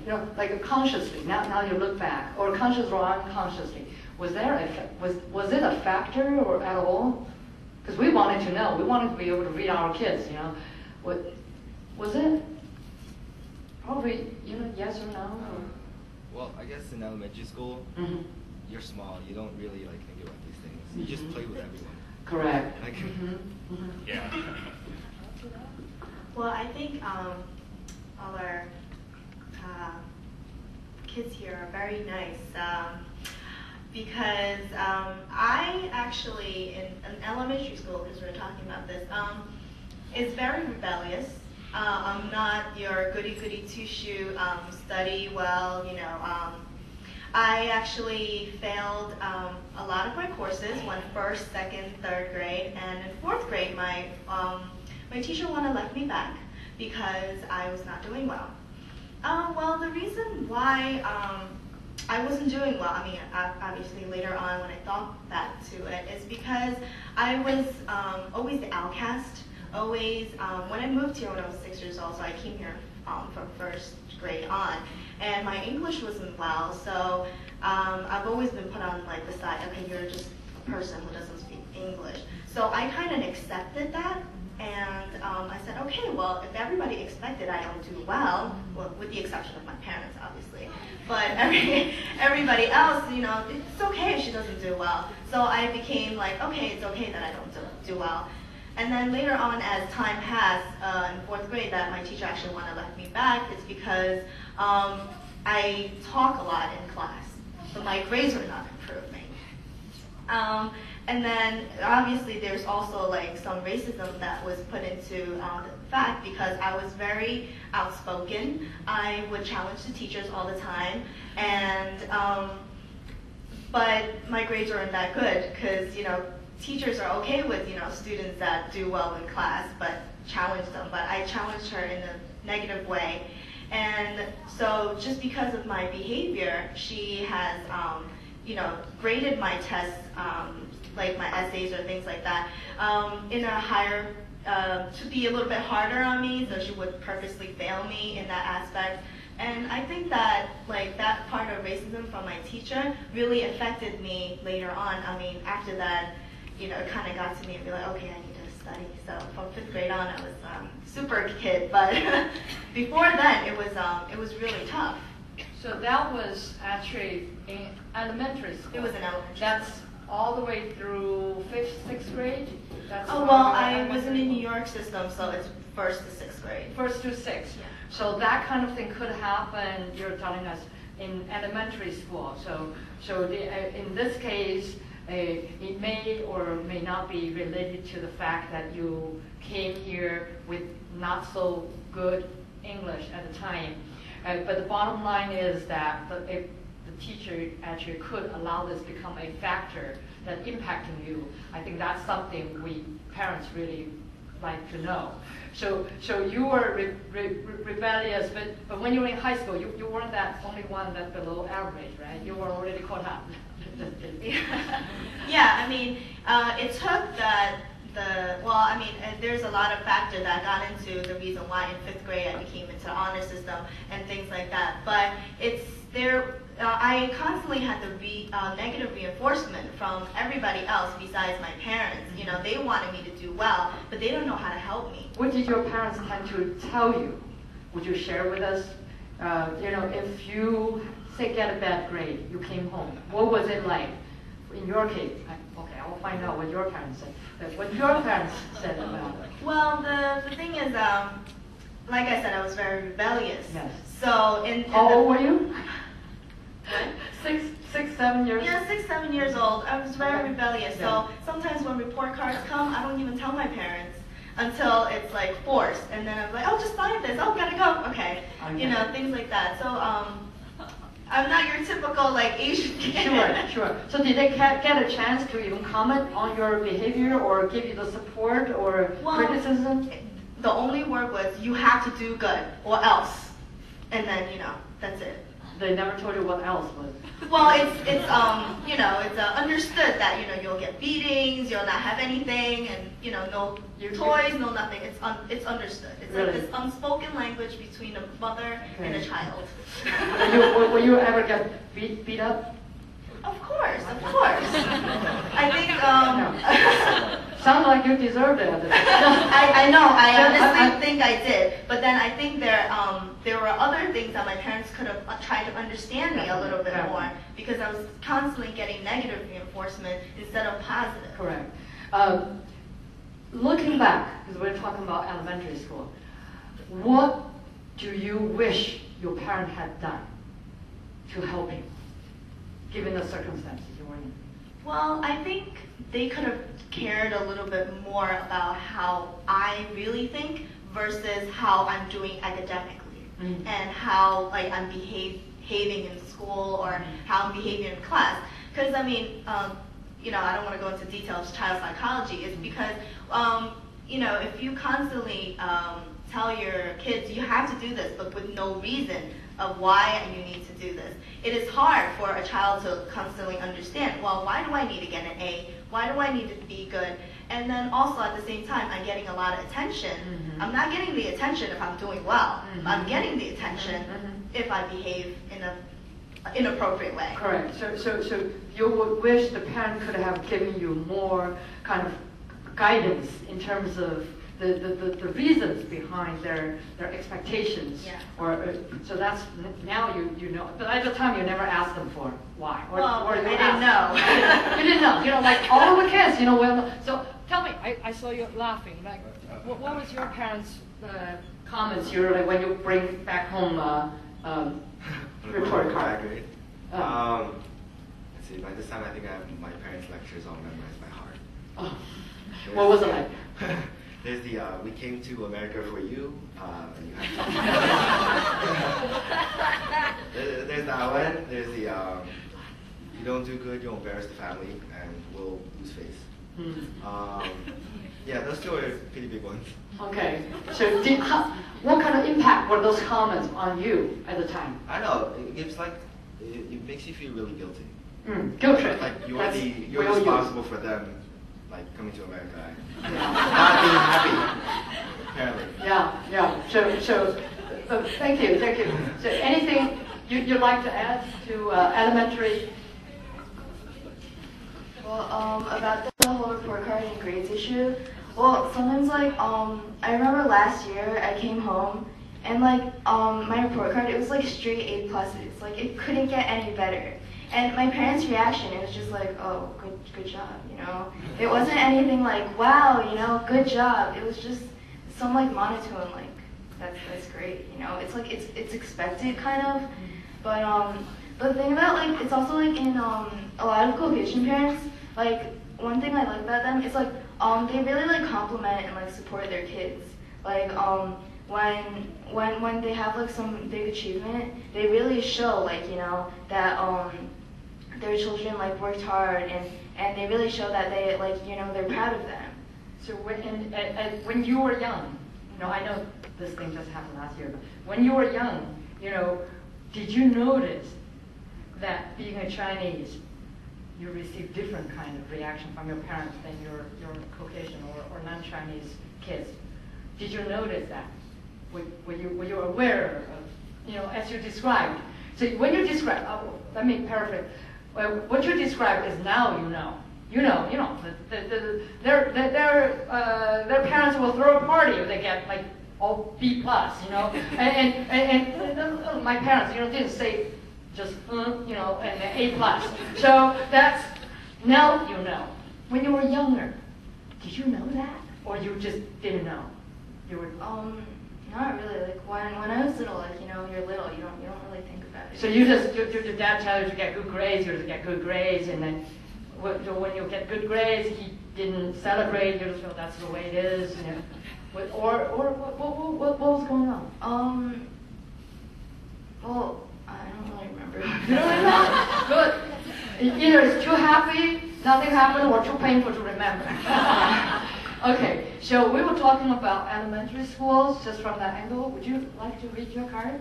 consciously? Now you look back, or conscious or unconsciously. Was it a factor or at all? Because we wanted to know. We wanted to be able to read our kids. Was it? Probably, yes or no? Well, I guess in elementary school, you're small. You don't really think about these things. You just play with everyone. Correct. Yeah. Well, I think our kids here are very nice. Because I actually, in elementary school, because we're talking about this, is very rebellious. I'm not your goody-goody two-shoe, study well, I actually failed a lot of my courses, went 1st, 2nd, 3rd grade, and in 4th grade, my teacher wanted to let me back because I was not doing well. Well, the reason why I wasn't doing well, obviously later on when I thought back to it, is because I was always the outcast. Always, when I moved here when I was 6 years old, so I came here from 1st grade on, and my English wasn't well, so I've always been put on the side, okay, you're just a person who doesn't speak English. So I kind of accepted that, And I said, okay, well, if everybody expected I don't do well, with the exception of my parents, obviously, but everybody else, you know, it's okay if she doesn't do well. So I became like, okay, it's okay that I don't do well. And then later on, as time passed, in 4th grade, that my teacher actually wanted to let me back, it's because I talk a lot in class, but my grades were not improving. And then obviously there's also like some racism that was put into the fact because I was very outspoken. I would challenge the teachers all the time, and but my grades weren't that good because, you know, teachers are okay with, you know, students that do well in class but challenge them. But I challenged her in a negative way, and so just because of my behavior, she has you know, graded my tests, like my essays or things like that, in a higher, to be a little bit harder on me, so she would purposely fail me in that aspect. And I think that, like, that part of racism from my teacher really affected me later on. I mean, after that, you know, it kind of got to me and be like, okay, I need to study. So from 5th grade on, I was super kid, but before then, it was really tough. So that was actually in elementary school. It was in elementary. That's all the way through 5th, 6th grade? That's well, I was in the New York system, so it's 1st to 6th grade. 1st to 6th. Yeah. So that kind of thing could happen, you're telling us, in elementary school. So in this case, it may or may not be related to the fact that you came here with not so good English at the time. But the bottom line is that if the teacher actually could allow this to become a factor that impacting you, I think that's something we parents really like to know. So you were rebellious, but when you were in high school, you weren't that only one that below average, right? You were already caught up. Yeah, I mean, it took that. There's a lot of factors that got into the reason why in 5th grade I became into the honor system and things like that. But it's there. I constantly had the negative reinforcement from everybody else besides my parents. You know, they wanted me to do well, but they don't know how to help me. What did your parents tend to tell you? Would you share with us? You know, if you say get a bad grade, you came home. What was it like? In your case, okay, I will find out what your parents said. But what your parents said about it. Well, the thing is, like I said, I was very rebellious. Yes. So how old were you? What? 6, 7 years? Yeah, 6, 7 years old. I was very rebellious. Yeah. So sometimes when report cards come, I don't even tell my parents until it's like forced. And then I'm like, oh, just sign this. Oh, gotta go. Okay. You know, things like that. So I'm not your typical like Asian kid. Sure. So did they get a chance to even comment on your behavior or give you the support or criticism? The only word was, you have to do good or else. And then, you know, that's it. They never told you what else was. Well, it's you know, it's understood that, you know, you'll get beatings, you'll not have anything, and, you know, no toys, no nothing. It's understood. It's really? Like this unspoken language between a mother and a child. Will you ever get beat up? Of course. I think sounds like you deserved it. I know. I honestly think I did, but then I think there were other things that my parents could have tried to understand me a little bit more, because I was constantly getting negative reinforcement instead of positive. Correct. Looking back, because we're talking about elementary school, what do you wish your parent had done to help you, given the circumstances you were in? Well, I think they could have cared a little bit more about how I really think versus how I'm doing academically, and how like I'm behaving in school or how I'm behaving in class. Because I mean, you know, I don't want to go into details of child psychology. It's because you know, if you constantly tell your kids you have to do this, but with no reason of why you need to do this, it is hard for a child to constantly understand, well, why do I need to get an A? Why do I need to be good? And then also at the same time, I'm getting a lot of attention. I'm not getting the attention if I'm doing well. I'm getting the attention if I behave in an inappropriate way. Correct. So you would wish the parent could have given you more kind of guidance in terms of the reasons behind their expectations. Yeah. So that's now you know. But at the time you never asked them for why. Or I you didn't know. You didn't know. You know, like all of the kids. You know, well. So tell me, I saw you laughing. Like, what was your parents' comments usually when you bring back home report card? Let's see. By this time, I think I have my parents' lectures all memorized by heart. Oh. What was it like? There's the we came to America for you. You there's that one. There's the you don't do good, you'll embarrass the family, and we'll lose face. Yeah, those two are pretty big ones. Okay. So what kind of impact were those comments on you at the time? I know. It's like it makes you feel really guilty. Guilt trip. Like you're responsible for them, like coming to America and not being happy. Apparently. Yeah. So thank you. So anything you'd like to add to elementary? Well, about the whole report card and grades issue. Well, sometimes like I remember last year I came home and like my report card, it was like straight A+. Like it couldn't get any better. And my parents' reaction, it was just like, oh, good job, you know. It wasn't anything like, wow, you know, good job. It was just some like monotone, like that's great, you know. It's like it's expected kind of, but the thing about like it's also like in a lot of Caucasian parents, like one thing I like about them is like they really like compliment and like support their kids. Like when they have like some big achievement, they really show like, you know, that their children like worked hard and they really show that they like, you know, they're proud of them. So when you were young, you know, I know this thing just happened last year, but when you were young, you know, did you notice that being a Chinese, you receive different kind of reaction from your parents than your Caucasian or non-Chinese kids? Did you notice that? Were you aware of, you know, as you described? So when you describe, let me paraphrase. What you describe is now you know. You know, their parents will throw a party if they get like all B+, you know, and my parents, you know, didn't say just you know, and A+. So that's now you know. When you were younger, did you know that, or you just didn't know? You were not really. Like when I was little, like, you know, you're little, you don't really think about it. So you just your dad tells you to get good grades, you just get good grades, and then when you get good grades, he didn't celebrate. You just feel that's the way it is, you know. Or what was going on? Well, I don't really remember. You don't remember? Good. Either it's too happy, nothing happened, or too painful to remember. Okay, so we were talking about elementary schools just from that angle. Would you like to read your card?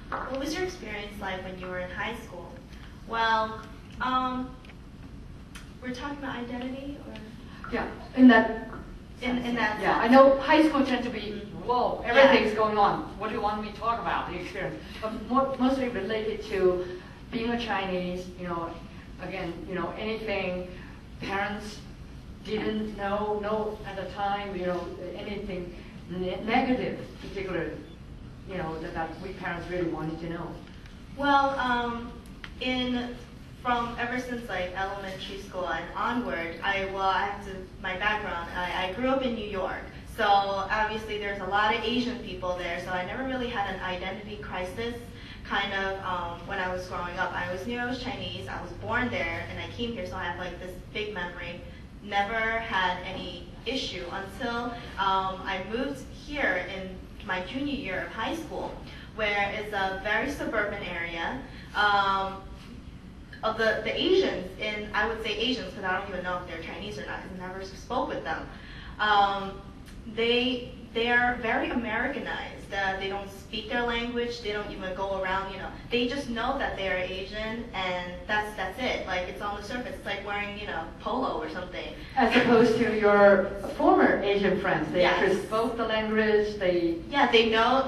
What was your experience like when you were in high school? Well, we're talking about identity, or? Yeah, in that. Yeah, I know high school tends to be, whoa, everything's going on. What do you want me to talk about, the experience? But mostly related to being a Chinese, you know, again, you know, anything parents didn't know at the time, you know, anything negative, particularly, you know, that we parents really wanted to know. Well, from ever since like elementary school and onward, my background, I grew up in New York. So obviously there's a lot of Asian people there, so I never really had an identity crisis kind of when I was growing up. I always knew I was Chinese, I was born there, and I came here, so I have like this big memory. Never had any issue until I moved here in my junior year of high school, where it's a very suburban area. Of the Asians, I would say Asians because I don't even know if they're Chinese or not because I never spoke with them. They are very Americanized. They don't speak their language. They don't even go around, you know. They just know that they are Asian, and that's it. Like, it's on the surface. It's like wearing, you know, polo or something. As opposed to your former Asian friends. They Yes. actually spoke the language. Yeah, they know.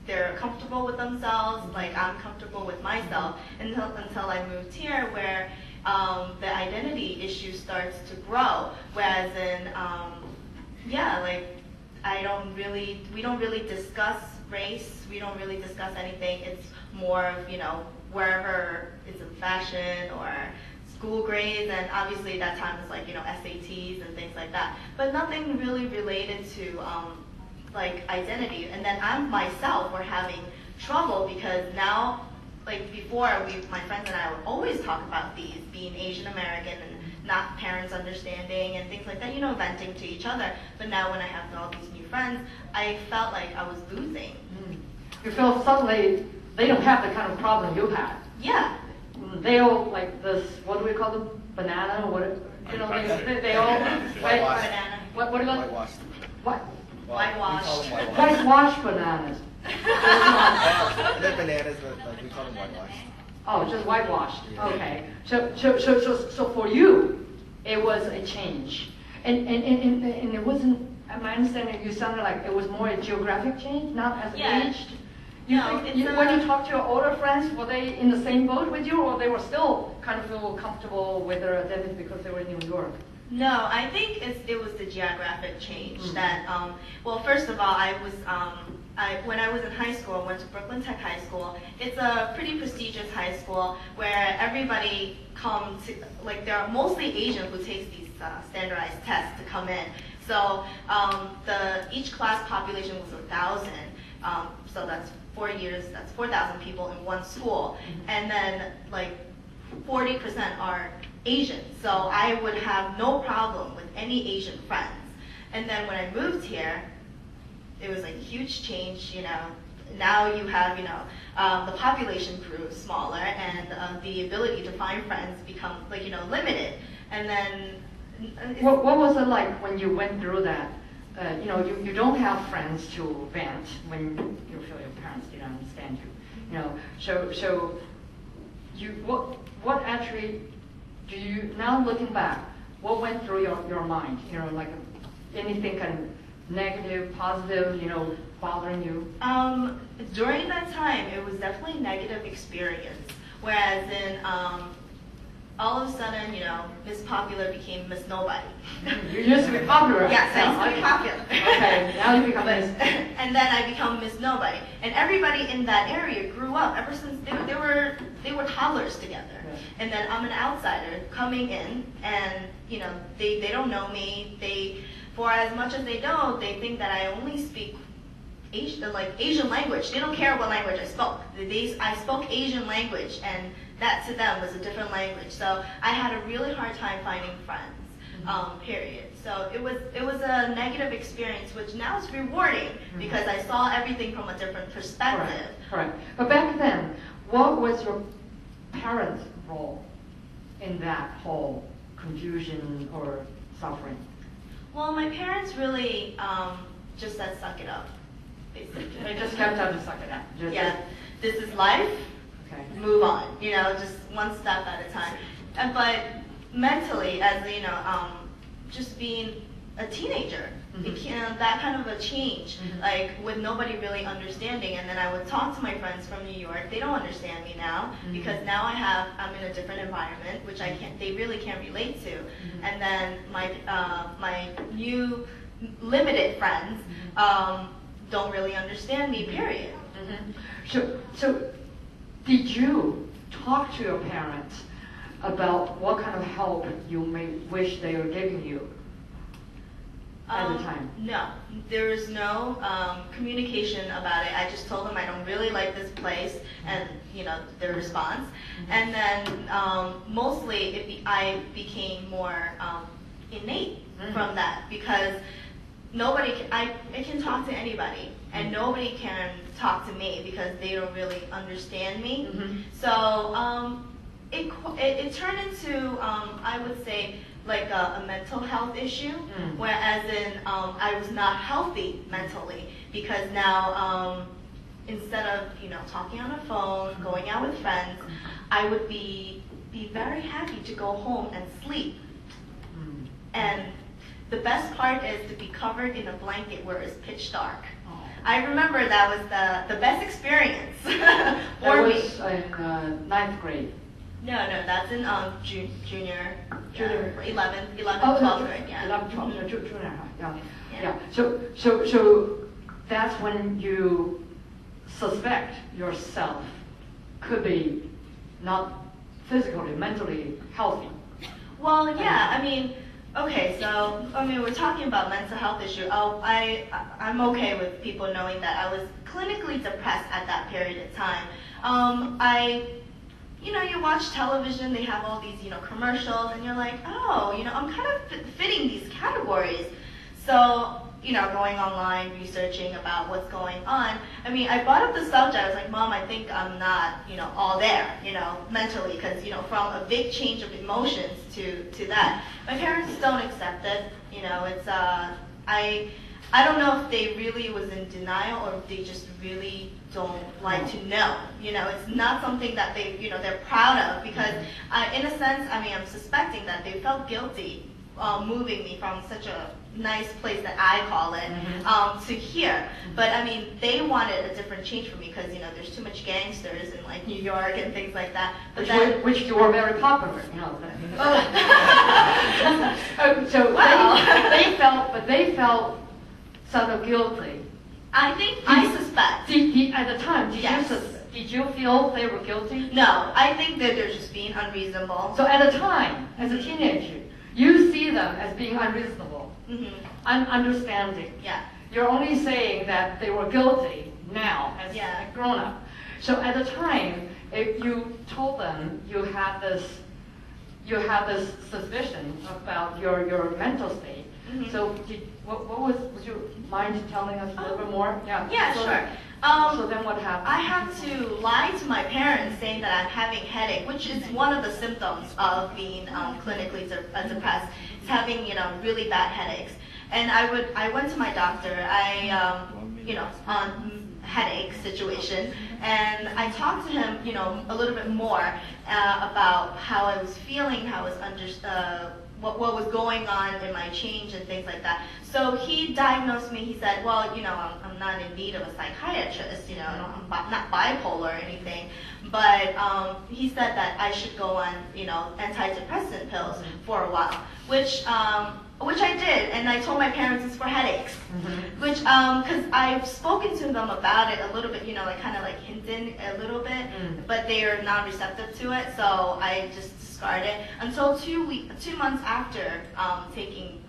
They're comfortable with themselves. Like, I'm comfortable with myself until I moved here, where the identity issue starts to grow. Whereas in, like we don't really discuss race. We don't really discuss anything. It's more of, wherever it's in fashion or school grades, and obviously that time is like, SATs and things like that. But nothing really related to like identity. And then I myself were having trouble because now, like before, my friends and I would always talk about these, being Asian American and not parents understanding and things like that, venting to each other. But now when I have all these new friends, I felt like I was losing. You feel suddenly they don't have the kind of problem you had. Yeah. They all like this, what do we call them? Banana? What? They all banana. What do you call? Whitewashed. What? Whitewashed. Whitewashed bananas. They're bananas, but we call them whitewashed. Oh, just whitewashed. Yeah. Okay. So for you, it was a change, and it wasn't. My understanding, you sounded like it was more a geographic change, not as aged. When you talk to your older friends, were they in the same boat with you, or they were still kind of feel comfortable with their identity because they were in New York? No, I think it was the geographic change that. Well, first of all, when I was in high school, I went to Brooklyn Tech High School. It's a pretty prestigious high school where everybody comes to, like, there are mostly Asian who take these standardized tests to come in. So each class population was 1,000. So that's 4 years, that's 4,000 people in one school. And then like 40% are Asian. So I would have no problem with any Asian friends. And then when I moved here, it was a huge change, Now you have, the population grew smaller and the ability to find friends become limited. And then what was it like when you went through that? You don't have friends to vent when you feel your parents didn't understand you. So what actually do you, now looking back, what went through your mind? Like anything kind of negative, positive, bothering you? During that time, it was definitely a negative experience. Whereas in all of a sudden, Miss Popular became Miss Nobody. You used to be popular. Yes, I used to be popular. Okay, now you become Miss. And then I become Miss Nobody. And everybody in that area grew up ever since they were toddlers together. Yeah. And then I'm an outsider coming in, and they don't know me. For as much as they don't, they think that I only speak Asian language. They don't care what language I spoke. I spoke Asian language, and that to them was a different language. So I had a really hard time finding friends, period. So it was a negative experience, which now is rewarding because I saw everything from a different perspective. Correct. But back then, what was your parents' role in that whole confusion or suffering? Well, my parents really just said, suck it up, basically. They just kept on to suck it up. This is life. Okay. Move on, just one step at a time. But mentally, as just being a teenager, that kind of a change, like with nobody really understanding. And then I would talk to my friends from New York. They don't understand me now because now I'm in a different environment, which they really can't relate to. And then my new limited friends don't really understand me, period. So did you talk to your parents about what kind of help you may wish they were giving you at the time? No, there was no communication about it. I just told them I don't really like this place, and their response. And then mostly I became more innate from that because I can talk to anybody, and nobody can talk to me because they don't really understand me. So it turned into, I would say, like a mental health issue, whereas in I was not healthy mentally because now instead of talking on a phone, going out with friends, I would be very happy to go home and sleep. And the best part is to be covered in a blanket where it's pitch dark. I remember that was the best experience for me. That was in 9th grade. No, that's in junior, 11th, 12th grade, yeah. 11th, 12th, junior, yeah. So that's when you suspect yourself could be not physically, mentally healthy. Well, yeah, I mean, okay, so, we're talking about mental health issue. I'm okay with people knowing that I was clinically depressed at that period of time. You watch television, they have all these, commercials, and you're like, oh, I'm kind of fitting these categories. So, going online, researching about what's going on. I brought up the subject. I was like, Mom, I think I'm not, all there, mentally, because, from a big change of emotions to that. My parents don't accept it. It's, I don't know if they really was in denial or if they just really don't like to know. It's not something that they, they're proud of because, in a sense, I'm suspecting that they felt guilty moving me from such a nice place that I call it to here. But they wanted a different change for me because there's too much gangsters in like New York and things like that. But which you were very popular, So they felt sort of guilty. I think I suspect. At the time, did you feel they were guilty? No, I think that they're just being unreasonable. So at the time, as a teenager, you see them as being unreasonable, understanding. Yeah. You're only saying that they were guilty now as a grown-up. So at the time, if you told them you had this suspicion about your mental state. So would you mind telling us a little bit more? Yeah, sure. So then what happened? I had to lie to my parents saying that I'm having headache, which is one of the symptoms of being clinically depressed. It's having really bad headaches. And I went to my doctor. On headache situation, and I talked to him a little bit more about how I was feeling, how I was what was going on in my change and things like that. So he diagnosed me. He said, well, I'm not in need of a psychiatrist. I'm not bipolar or anything. But he said that I should go on, antidepressant pills for a while, which I did, and I told my parents it's for headaches. Which, because I've spoken to them about it a little bit, kind of hinting a little bit, but they are non-receptive to it, so I just discarded it until 2 months after taking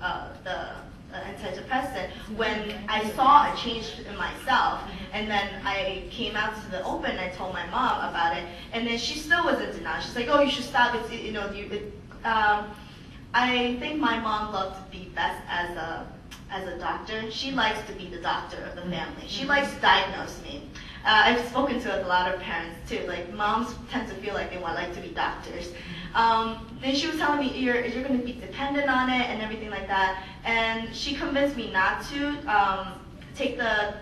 the antidepressant, when I saw a change in myself, and then I came out to the open and I told my mom about it, and then she still was in denial. She's like, oh, you should stop. I think my mom loved to be best as a doctor. She likes to be the doctor of the family. She likes to diagnose me. I've spoken to a lot of parents too. Like moms tend to feel like they like to be doctors. Then she was telling me you're going to be dependent on it and everything like that. And she convinced me not to take the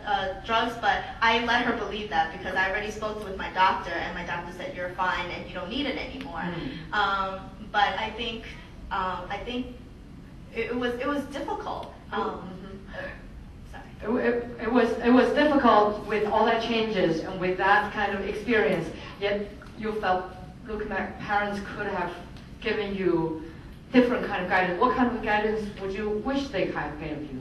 drugs, but I let her believe that because I already spoke with my doctor, and my doctor said you're fine and you don't need it anymore. But I think it was difficult. It was difficult with all that changes and with that kind of experience. Yet you felt, looking back, parents could have given you different kind of guidance. What kind of guidance would you wish they had given you?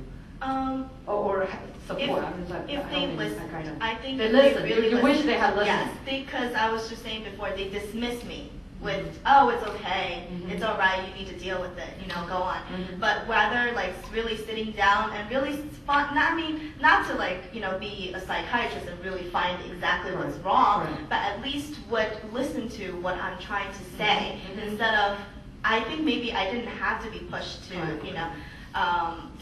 Or support? If they listen, I think they listen. You wish they had listened. Yes, because I was just saying before, they dismissed me with, oh, it's okay, it's all right, you need to deal with it, go on. But rather, really sitting down and really, not to, be a psychiatrist and really find exactly what's wrong, but at least listen to what I'm trying to say, instead of, I think maybe I didn't have to be pushed to,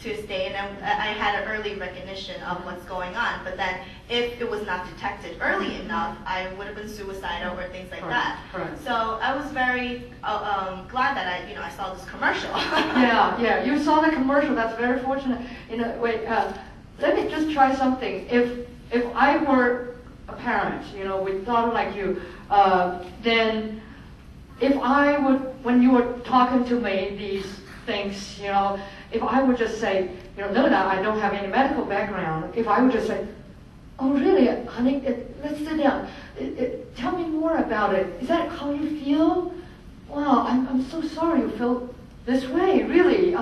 to stay, and then I had an early recognition of what's going on. But then, if it was not detected early enough, I would have been suicidal or things like that. So I was very glad that I saw this commercial. yeah, you saw the commercial. That's very fortunate. In a way, let me just try something. If I were a parent, with daughter like you, then if I would, when you were talking to me these things, if I would just say, no, I don't have any medical background. If I would just say, oh, really, honey, let's sit down. Tell me more about it. Is that how you feel? well, I'm so sorry you feel this way, really.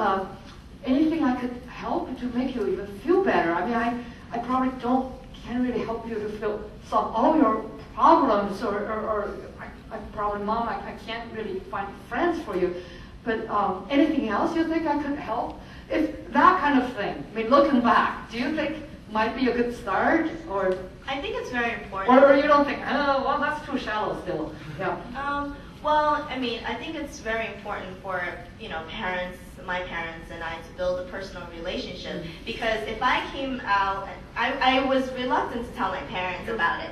Anything I could help to make you even feel better? I mean, I probably can't really help you to solve all your problems, or I probably, Mom, I can't really find friends for you. But anything else you think I could help? If that kind of thing, I mean, looking back, do you think might be a good start, or? I think it's very important. Or you don't think, oh, well, that's too shallow still. Yeah. Well, I mean, I think it's very important for, parents, my parents and I, to build a personal relationship. Because if I came out, I was reluctant to tell my parents about it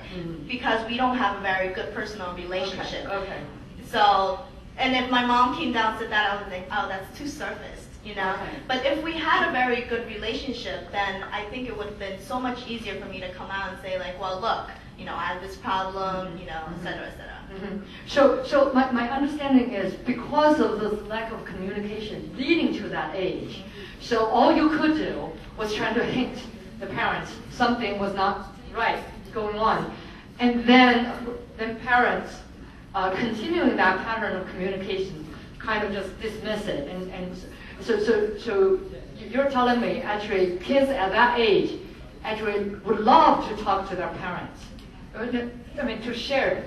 because we don't have a very good personal relationship. Okay. So, and if my mom came down and said that, I would think, oh, that's too surfaced, Okay. But if we had a very good relationship, then I think it would have been so much easier for me to come out and say, like, well, look, I have this problem, et cetera, et cetera. So my understanding is because of the lack of communication leading to that age, so all you could do was trying to hint the parents something was not right going on, and then parents continuing that pattern of communication kind of just dismiss it, and so you're telling me actually kids at that age actually would love to talk to their parents. I mean, to share.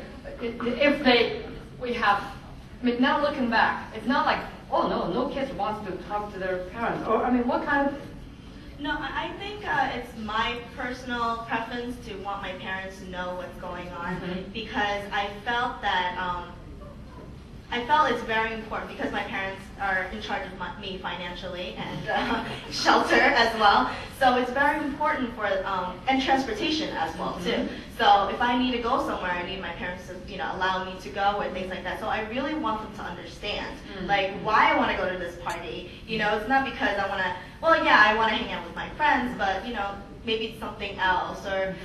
Now looking back, it's not like, oh no kids wants to talk to their parents. Or, I mean, what kind of? No, I think it's my personal preference to want my parents to know what's going on because I felt that, it's very important because my parents are in charge of me financially and shelter as well. So it's very important for, and transportation as well too. So if I need to go somewhere, I need my parents to, allow me to go or things like that. So I really want them to understand, like, why I want to go to this party. It's not because I want to, well, yeah, I want to hang out with my friends, but, maybe it's something else. Or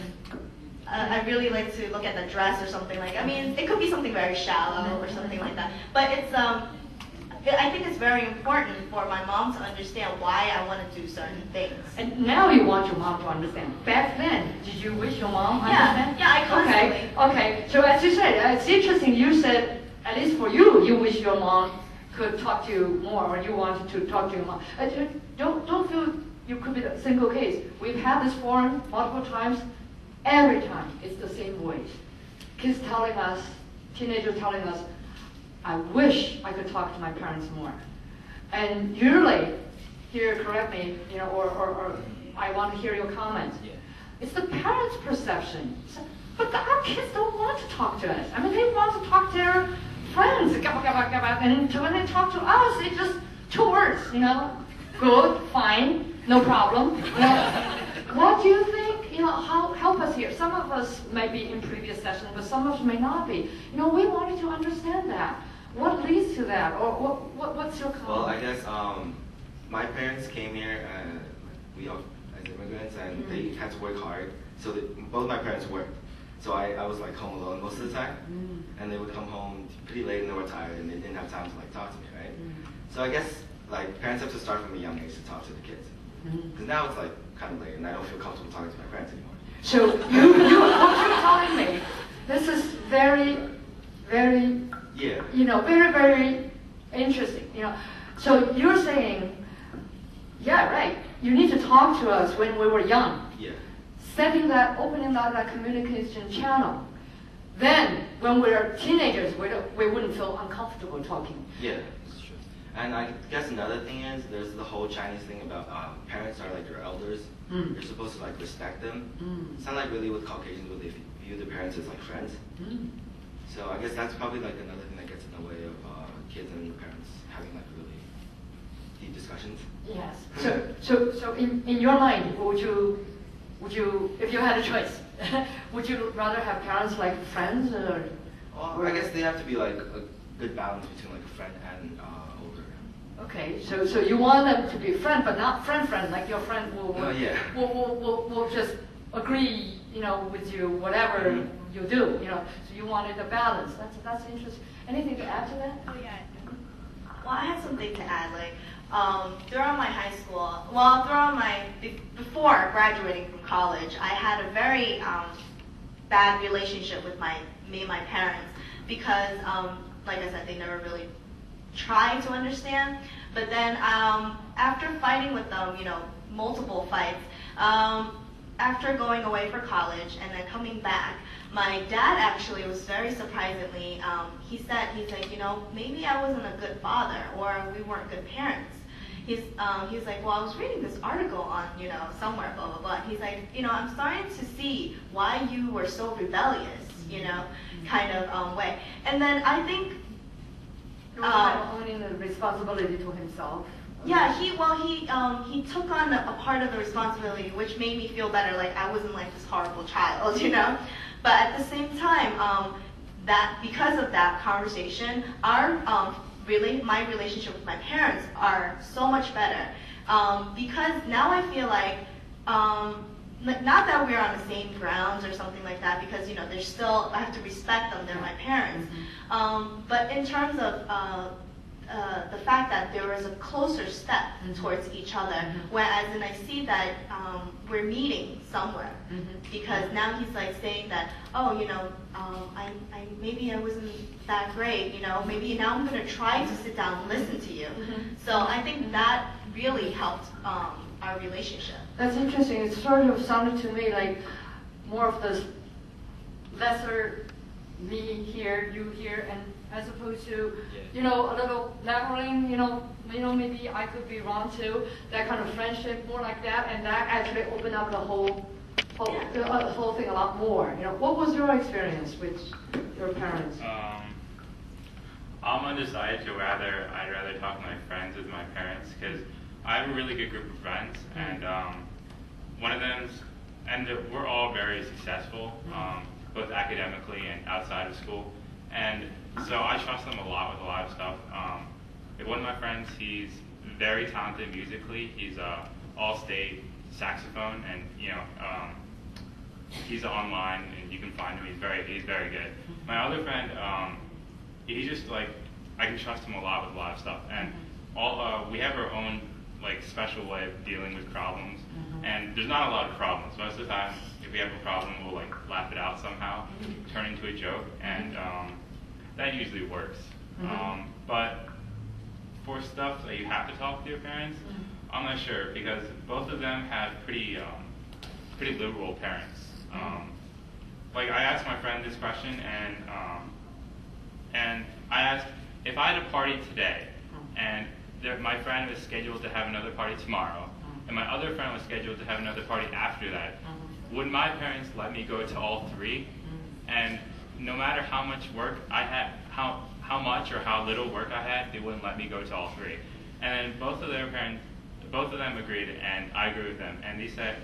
I really like to look at the dress or something like that. I mean, it could be something very shallow or something like that. But it's, I think it's very important for my mom to understand why I want to do certain things. And now you want your mom to understand. Back then, did you wish your mom understand? Yeah, I constantly. Okay. So as you said, it's interesting. You said, at least for you, you wish your mom could talk to you more, or you wanted to talk to your mom. Don't feel you could be the single case. We've had this forum multiple times. Every time, it's the same voice. Kids telling us, teenagers telling us, I wish I could talk to my parents more. And usually, here, correct me, or I want to hear your comments. Yeah. It's the parents' perception. But our kids don't want to talk to us. I mean, they want to talk to their friends. And when they talk to us, it's just 2 words, good, fine, no problem. What do you think? Help us here. Some of us may be in previous sessions, but some of us may not be. We wanted to understand that. What leads to that, or what's your comment? Well, I guess my parents came here, we all as immigrants, and they had to work hard. So both my parents worked. So I was like home alone most of the time, and they would come home pretty late and they were tired, and they didn't have time to like talk to me, right? So I guess like parents have to start from a young age to talk to the kids, because now it's like kind of late, and I don't feel comfortable talking to my parents anymore. So what you're telling me, this is very, very, very, very interesting. So you're saying, yeah, right. You need to talk to us when we were young. Yeah. Opening that communication channel. Then, when we're teenagers, we wouldn't feel uncomfortable talking. Yeah, that's true. And I guess another thing is, there's the whole Chinese thing about parents are like your elders. You're supposed to like respect them. It's not like really with Caucasians where they view their parents as like friends. So I guess that's probably like another thing that gets in the way of kids and their parents having like really deep discussions. Yes. So in your mind, would you, if you had a choice, would you rather have parents like friends or? Well, I guess they have to be like a good balance between like a friend and older. Okay, so you want them to be a friend, but not friend, like your friend will just agree, with you, whatever you do, So you wanted a balance. That's interesting. Anything to add to that? Oh yeah. Well, I have something to add. Like throughout my high school, before graduating from college, I had a very bad relationship with me and my parents because, like I said, they never really try to understand. But then after fighting with them, multiple fights, after going away for college and then coming back, my dad actually was very surprisingly, he's like, maybe I wasn't a good father or we weren't good parents. He's like, well, I was reading this article on, somewhere, blah, blah, blah. He's like, I'm starting to see why you were so rebellious, kind of way. And then I think owning the responsibility to himself. Yeah, he took on a part of the responsibility, which made me feel better, like I wasn't like this horrible child, But at the same time, that because of that conversation, my relationship with my parents are so much better. Because now I feel like, not that we're on the same grounds or something like that, because there's still, I have to respect them, they're my parents. But in terms of the fact that there was a closer step towards each other, whereas I see that we're meeting somewhere, because now he's like saying that, maybe I wasn't that great, maybe now I'm going to try to sit down and listen to you. So I think that really helped our relationship. That's interesting. It sort of sounded to me like more of this lesser me here, you here, and as opposed to, a little leveling, maybe I could be wrong too, that kind of friendship, more like that, and that actually opened up the whole thing a lot more. What was your experience with your parents? I'm undecided I'd rather talk to my friends with my parents, because I have a really good group of friends, and one of them's, and we're all very successful, both academically and outside of school, and so I trust them a lot with a lot of stuff. One of my friends, he's very talented musically. He's all-state saxophone, and he's online, and you can find him. He's very good. My other friend, he's just like, I can trust him a lot with a lot of stuff, and we have our own special way of dealing with problems, and there's not a lot of problems. Most of the time, if we have a problem, we'll laugh it out somehow, turn into a joke, and that usually works. But for stuff that you have to talk to your parents, I'm not sure, because both of them have pretty liberal parents. I asked my friend this question, and I asked, if I had a party today, and my friend was scheduled to have another party tomorrow, and my other friend was scheduled to have another party after that, would my parents let me go to all three? And no matter how much work I had, how much or how little work I had, they wouldn't let me go to all three. And then both of them agreed, and I agree with them. And they said,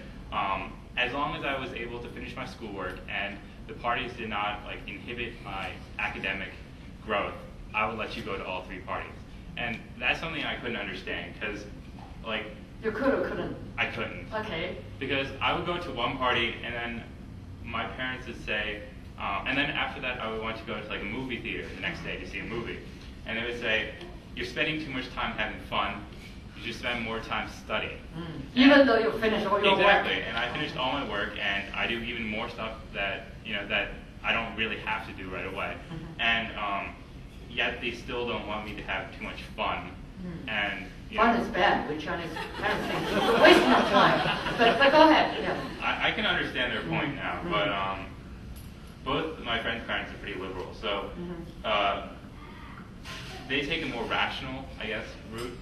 as long as I was able to finish my schoolwork and the parties did not inhibit my academic growth, I would let you go to all three parties. And that's something I couldn't understand, because you could or couldn't? I couldn't. Okay. Because I would go to one party, and then my parents would say, and then after that I would want to go to a movie theater the next day to see a movie. And they would say, you're spending too much time having fun, you should spend more time studying. Even though you finished all your work. Exactly, and I finished all my work, and I do even more stuff that, that I don't really have to do right away. And yet they still don't want me to have too much fun. And fun is bad with Chinese parents. It's wasting of time. But go ahead. Yeah. I can understand their point now, but both my friends' parents are pretty liberal, so they take a more rational, I guess, route.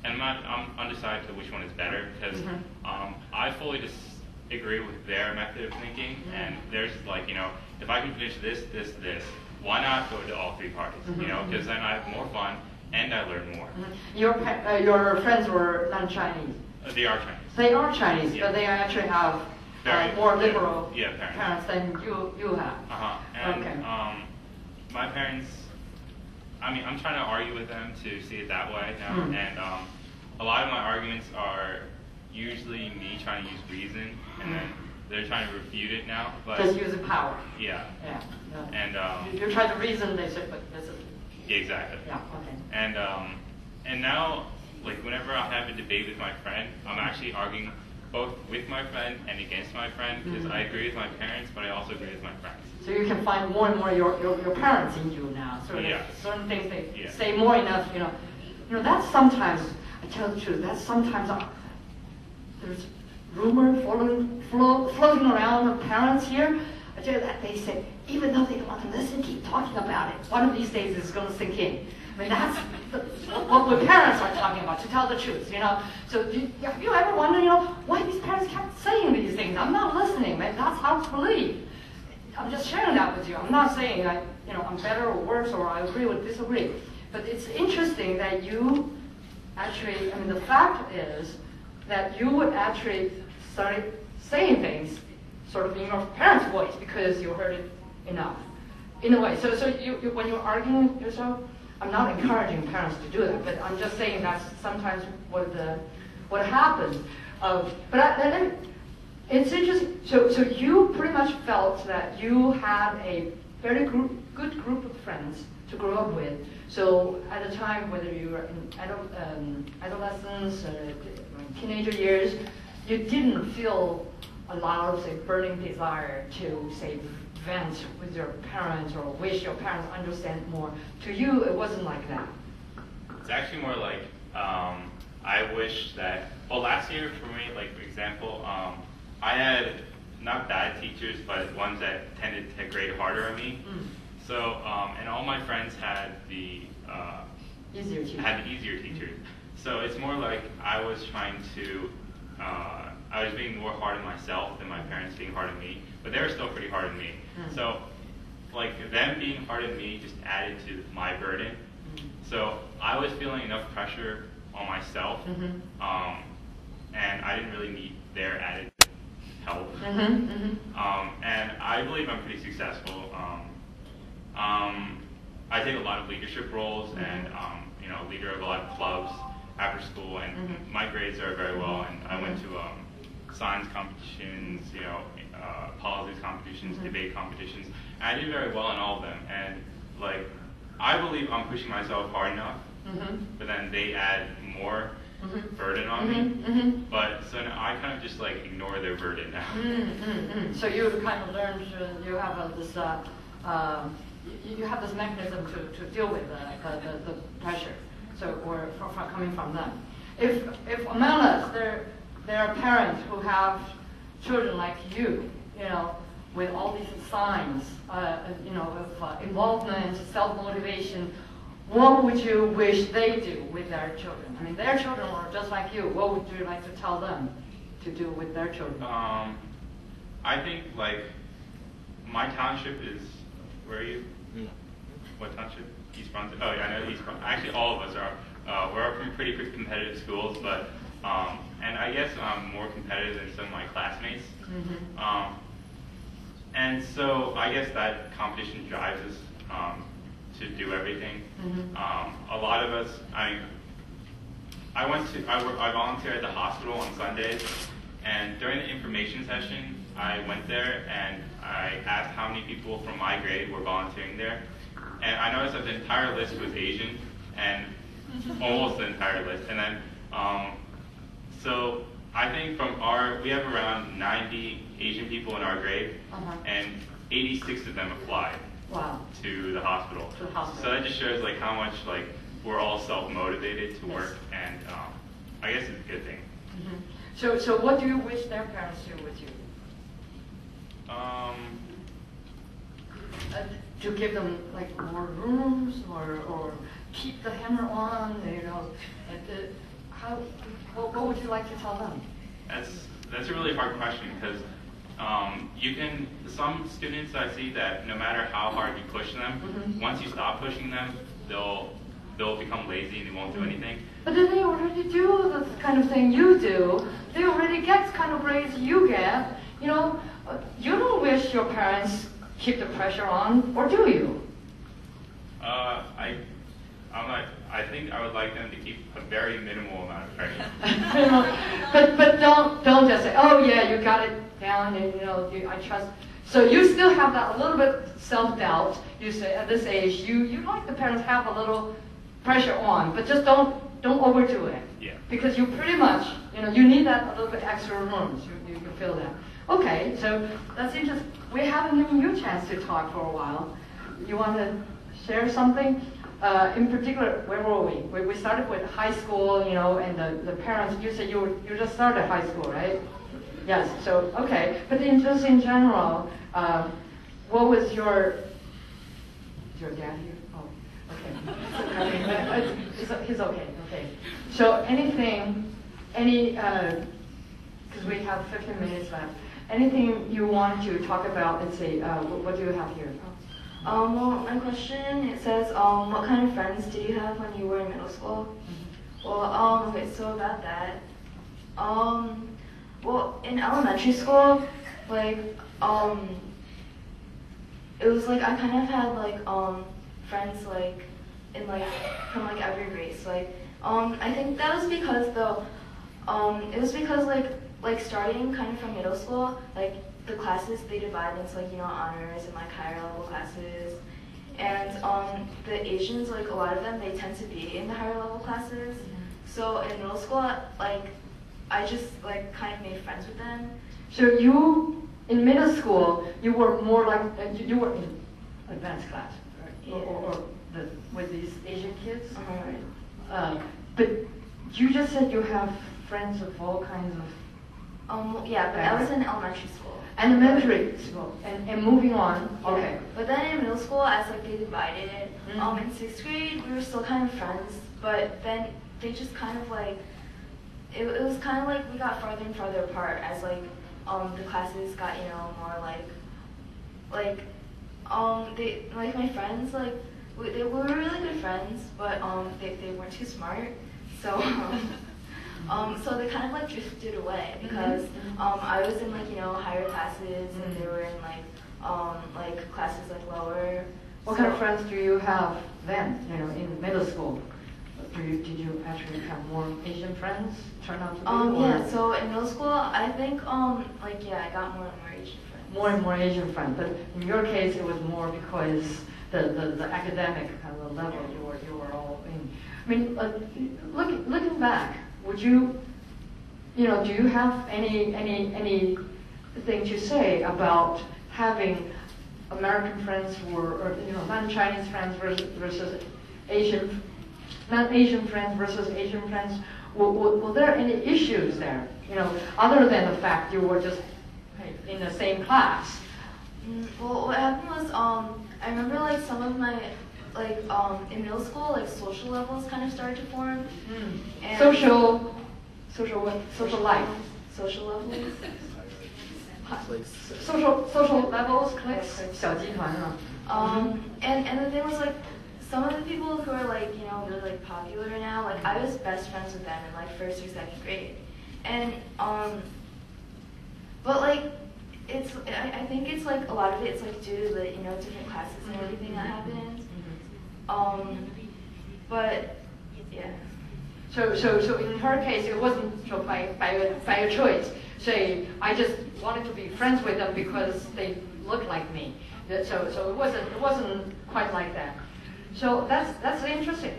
And I'm undecided to which one is better, because I fully disagree with their method of thinking, and theirs is if I can finish this, why not go to all three parties? Because then I have more fun and I learn more. Your friends were non-Chinese. They are Chinese. They are Chinese, but they actually have more liberal parents than you have. And my parents, I'm trying to argue with them to see it that way now, and a lot of my arguments are usually me trying to use reason, and then they're trying to refute it now. Just using power. Yeah. And you're trying to reason, they say, but this is. Exactly. Yeah. Okay. And now, whenever I have a debate with my friend, I'm actually arguing both with my friend and against my friend, because I agree with my parents, but I also agree with my friends. So you can find more and more your parents in you now. So certain things they say more enough, you know, that's sometimes, I tell the truth, that's sometimes there's rumor floating around of parents here. I tell you that they say, even though they don't want to listen, keep talking about it. One of these days it's going to sink in. I mean, that's what the parents are talking about, to tell the truth, you know. So have you ever wondered, you know, why these parents kept saying these things? I'm not listening, man. That's how to believe. I'm just sharing that with you. I'm not saying I'm better or worse, or I agree or disagree. But it's interesting that you actually, I mean, the fact is that you would actually start saying things sort of in your parents' voice because you heard it enough, in a way. So you when you're arguing with yourself, I'm not encouraging parents to do that, but I'm just saying that's sometimes what happens. It's interesting. So you pretty much felt that you had a very good group of friends to grow up with. So at the time, whether you were in adolescence or teenager years, you didn't feel a lot of, say, burning desire to, say, vent with your parents or wish your parents understand more. To you, it wasn't like that. It's actually more like I wish that, well, last year for me, like, for example, I had not bad teachers, but ones that tended to grade harder on me. So, and all my friends had the easier teachers. So it's more like I was trying to, I was being more hard on myself than my parents being hard on me, but they were still pretty hard on me. So, like, them being hard on me just added to my burden. So I was feeling enough pressure on myself, and I didn't really need their added help. And I believe I'm pretty successful. I take a lot of leadership roles and, leader of a lot of clubs after school, and my grades are very well, and I went to science competitions, policies competitions, debate competitions, and I did very well in all of them, and, like, I believe I'm pushing myself hard enough, but then they add more burden on me, but so now I kind of just, like, ignore their burden now. So you kind of learned, you have this, you have this mechanism to deal with the pressure, so, or coming from them. If among us, there are parents who have children like you, with all these signs, of involvement, self-motivation, what would you wish they do with their children? I mean, their children are just like you. What would you like to tell them to do with their children? I think, like, my township is, where are you? What township? East Brunswick. Oh yeah, I know East Brunswick. Actually, all of us are. We're from pretty competitive schools, but and I guess I'm more competitive than some of my classmates. And so I guess that competition drives us to do everything. A lot of us. I volunteer at the hospital on Sundays, and during the information session, I went there and I asked how many people from my grade were volunteering there. And I noticed that the entire list was Asian, and almost the entire list. And then, so I think we have around 90 Asian people in our grade, and 86 of them applied to the hospital. So that just shows, like, how much, like, we're all self-motivated to work, and I guess it's a good thing. So what do you wish their parents do with you? To give them, like, more rooms, or keep the hammer on, what would you like to tell them? That's a really hard question, because some students I see that no matter how hard you push them, once you stop pushing them, they'll become lazy and they won't do anything. But then they already do the kind of thing you do. They already get the kind of grades you get. You don't wish your parents keep the pressure on, or do you? I think I would like them to keep a very minimal amount of pressure. but don't just say, oh yeah, you got it down, and I trust. So you still have that a little bit self-doubt. You say at this age, you like the parents have a little pressure on, but just don't overdo it. Yeah. Because you pretty much, you need that a little bit extra room. You feel that. Okay, so that's interesting. We haven't given you a chance to talk for a while. You want to share something? In particular, where were we? We started with high school, and the parents. You said you just started high school, right? Yes. So okay, but just in general, what was your dad here? Oh, okay. He's okay. Okay. So because we have 15 minutes left. Anything you want to talk about? Let's say, what do you have here? Well, my question, it says, what kind of friends did you have when you were in middle school? Mm-hmm. Well, okay, so about that. Well, in elementary school, like, it was like, I kind of had, like, friends, like, in, like, from, like, every race. Like, I think that was because, it was because, like starting kind of from middle school, like, the classes, they divide into, like, honors and, like, higher level classes. And the Asians, like, a lot of them, they tend to be in the higher level classes. So in middle school, like, I just, like, kind of made friends with them. So you, in middle school, you were more like, you were in advanced class, right? Yeah. Or with these Asian kids? Right. But you just said you have friends of all kinds of... Yeah, but I was in elementary school. Elementary school, and moving on, Yeah. okay. But then in middle school, as, like, they divided, in 6th grade, we were still kind of friends, but then they just kind of, like, it was kind of like we got farther and farther apart as, like, the classes got, more they, like, my friends, like, we were really good friends, but they weren't too smart, so so they kind of, like, drifted away because I was in, like, higher classes and they were in, like classes, like, lower. What kind of friends do you have then, in middle school? Did you actually have more Asian friends turn out to be? Yeah, so in middle school, I think, I got more and more Asian friends. More and more Asian friends, but in your case, it was more because the academic kind of level you were all in. I mean, looking back, would you, do you have anything to say about having American friends or non-Chinese friends versus Asian, non-Asian friends versus Asian friends? Were there any issues there? Other than the fact you were just in the same class. Well, what happened was, I remember, like, some of my, like, in middle school, like, social levels kind of started to form. And Social what? Social life. Social levels. Social levels, cliques, 小集团啊. And the thing was, like, some of the people who are, like, really, like, popular now, like, I was best friends with them in, like, 1st or 2nd grade. And, but, like, I think it's, like, a lot of it's, like, due to the, different classes and everything that happened. But, yeah. So in her case, it wasn't by a choice. Say, I just wanted to be friends with them because they look like me. So it wasn't quite like that. So that's interesting.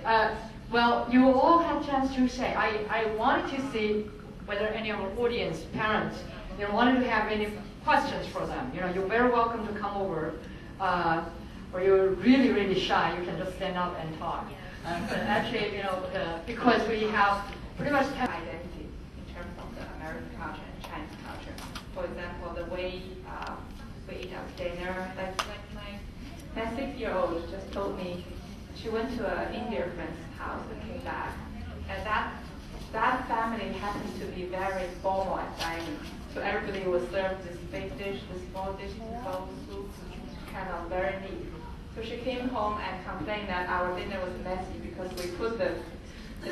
Well, you all had a chance to say. I wanted to see whether any of our audience, parents, wanted to have any questions for them. You're very welcome to come over. Or you're really, really shy, you can just stand up and talk. But actually, because we have pretty much identity in terms of the American culture and Chinese culture. For example, the way we eat our dinner. Like my 6-year-old just told me she went to an Indian friend's house and came back, and that family happens to be very formal at dining. So everybody was served this big dish, this small dish, this bowl of soup, kind of very neat. So she came home and complained that our dinner was messy because we put the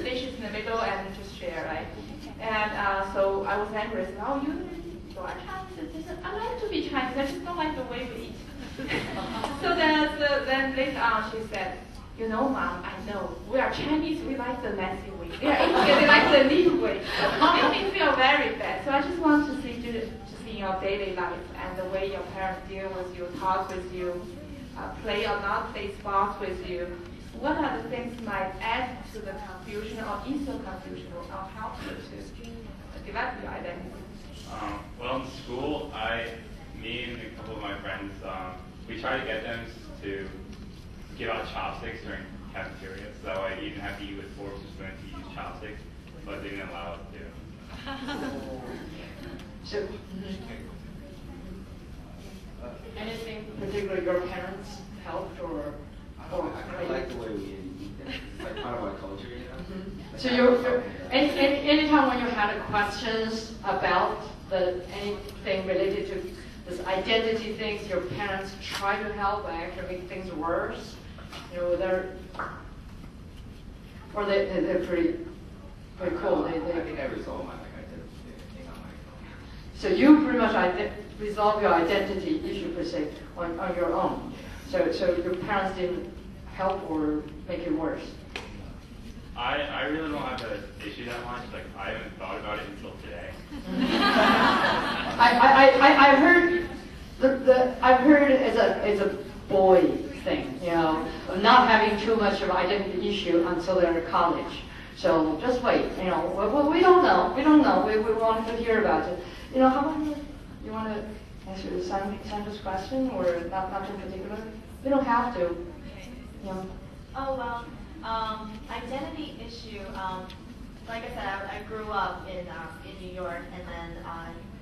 dishes in the middle and just share, right? And so I was angry. I said, oh, you are Chinese. I like to be Chinese. I just don't like the way we eat. So then later on she said, Mom, I know. We are Chinese. We like the messy way. We are Indian. We like the neat way. It made me feel very bad. So I just want to see just in your daily life and the way your parents deal with you, talk with you, play or not play sports with you. what are the things might add to the confusion or ease the confusion or help you to develop your identity? Well, in school, me and a couple of my friends, we try to get them to give out chopsticks during cafeteria, so that way you didn't have to eat with forks or spoons, to use chopsticks, but they didn't allow us to. So, anything particular your parents helped or I kind of like the way we eat them. It's like part of our culture, you know? So anytime when you had questions about anything related to this identity things, your parents try to help and actually make things worse. You know, they're pretty cool. I think I resolved my identity thing on my own. So you pretty much resolve your identity issue per se on your own. So your parents didn't help or make it worse. I really don't have an issue that much. Like, I haven't thought about it until today. I heard I've heard it as a boy thing, you know, not having too much of an identity issue until they're in college. So just wait, you know. Well, we don't know. We want to hear about it. You know, how about you want to answer Sandra's question, or not in particular? We don't have to. You know. Oh well. Identity issue, like I said, I grew up in New York, and then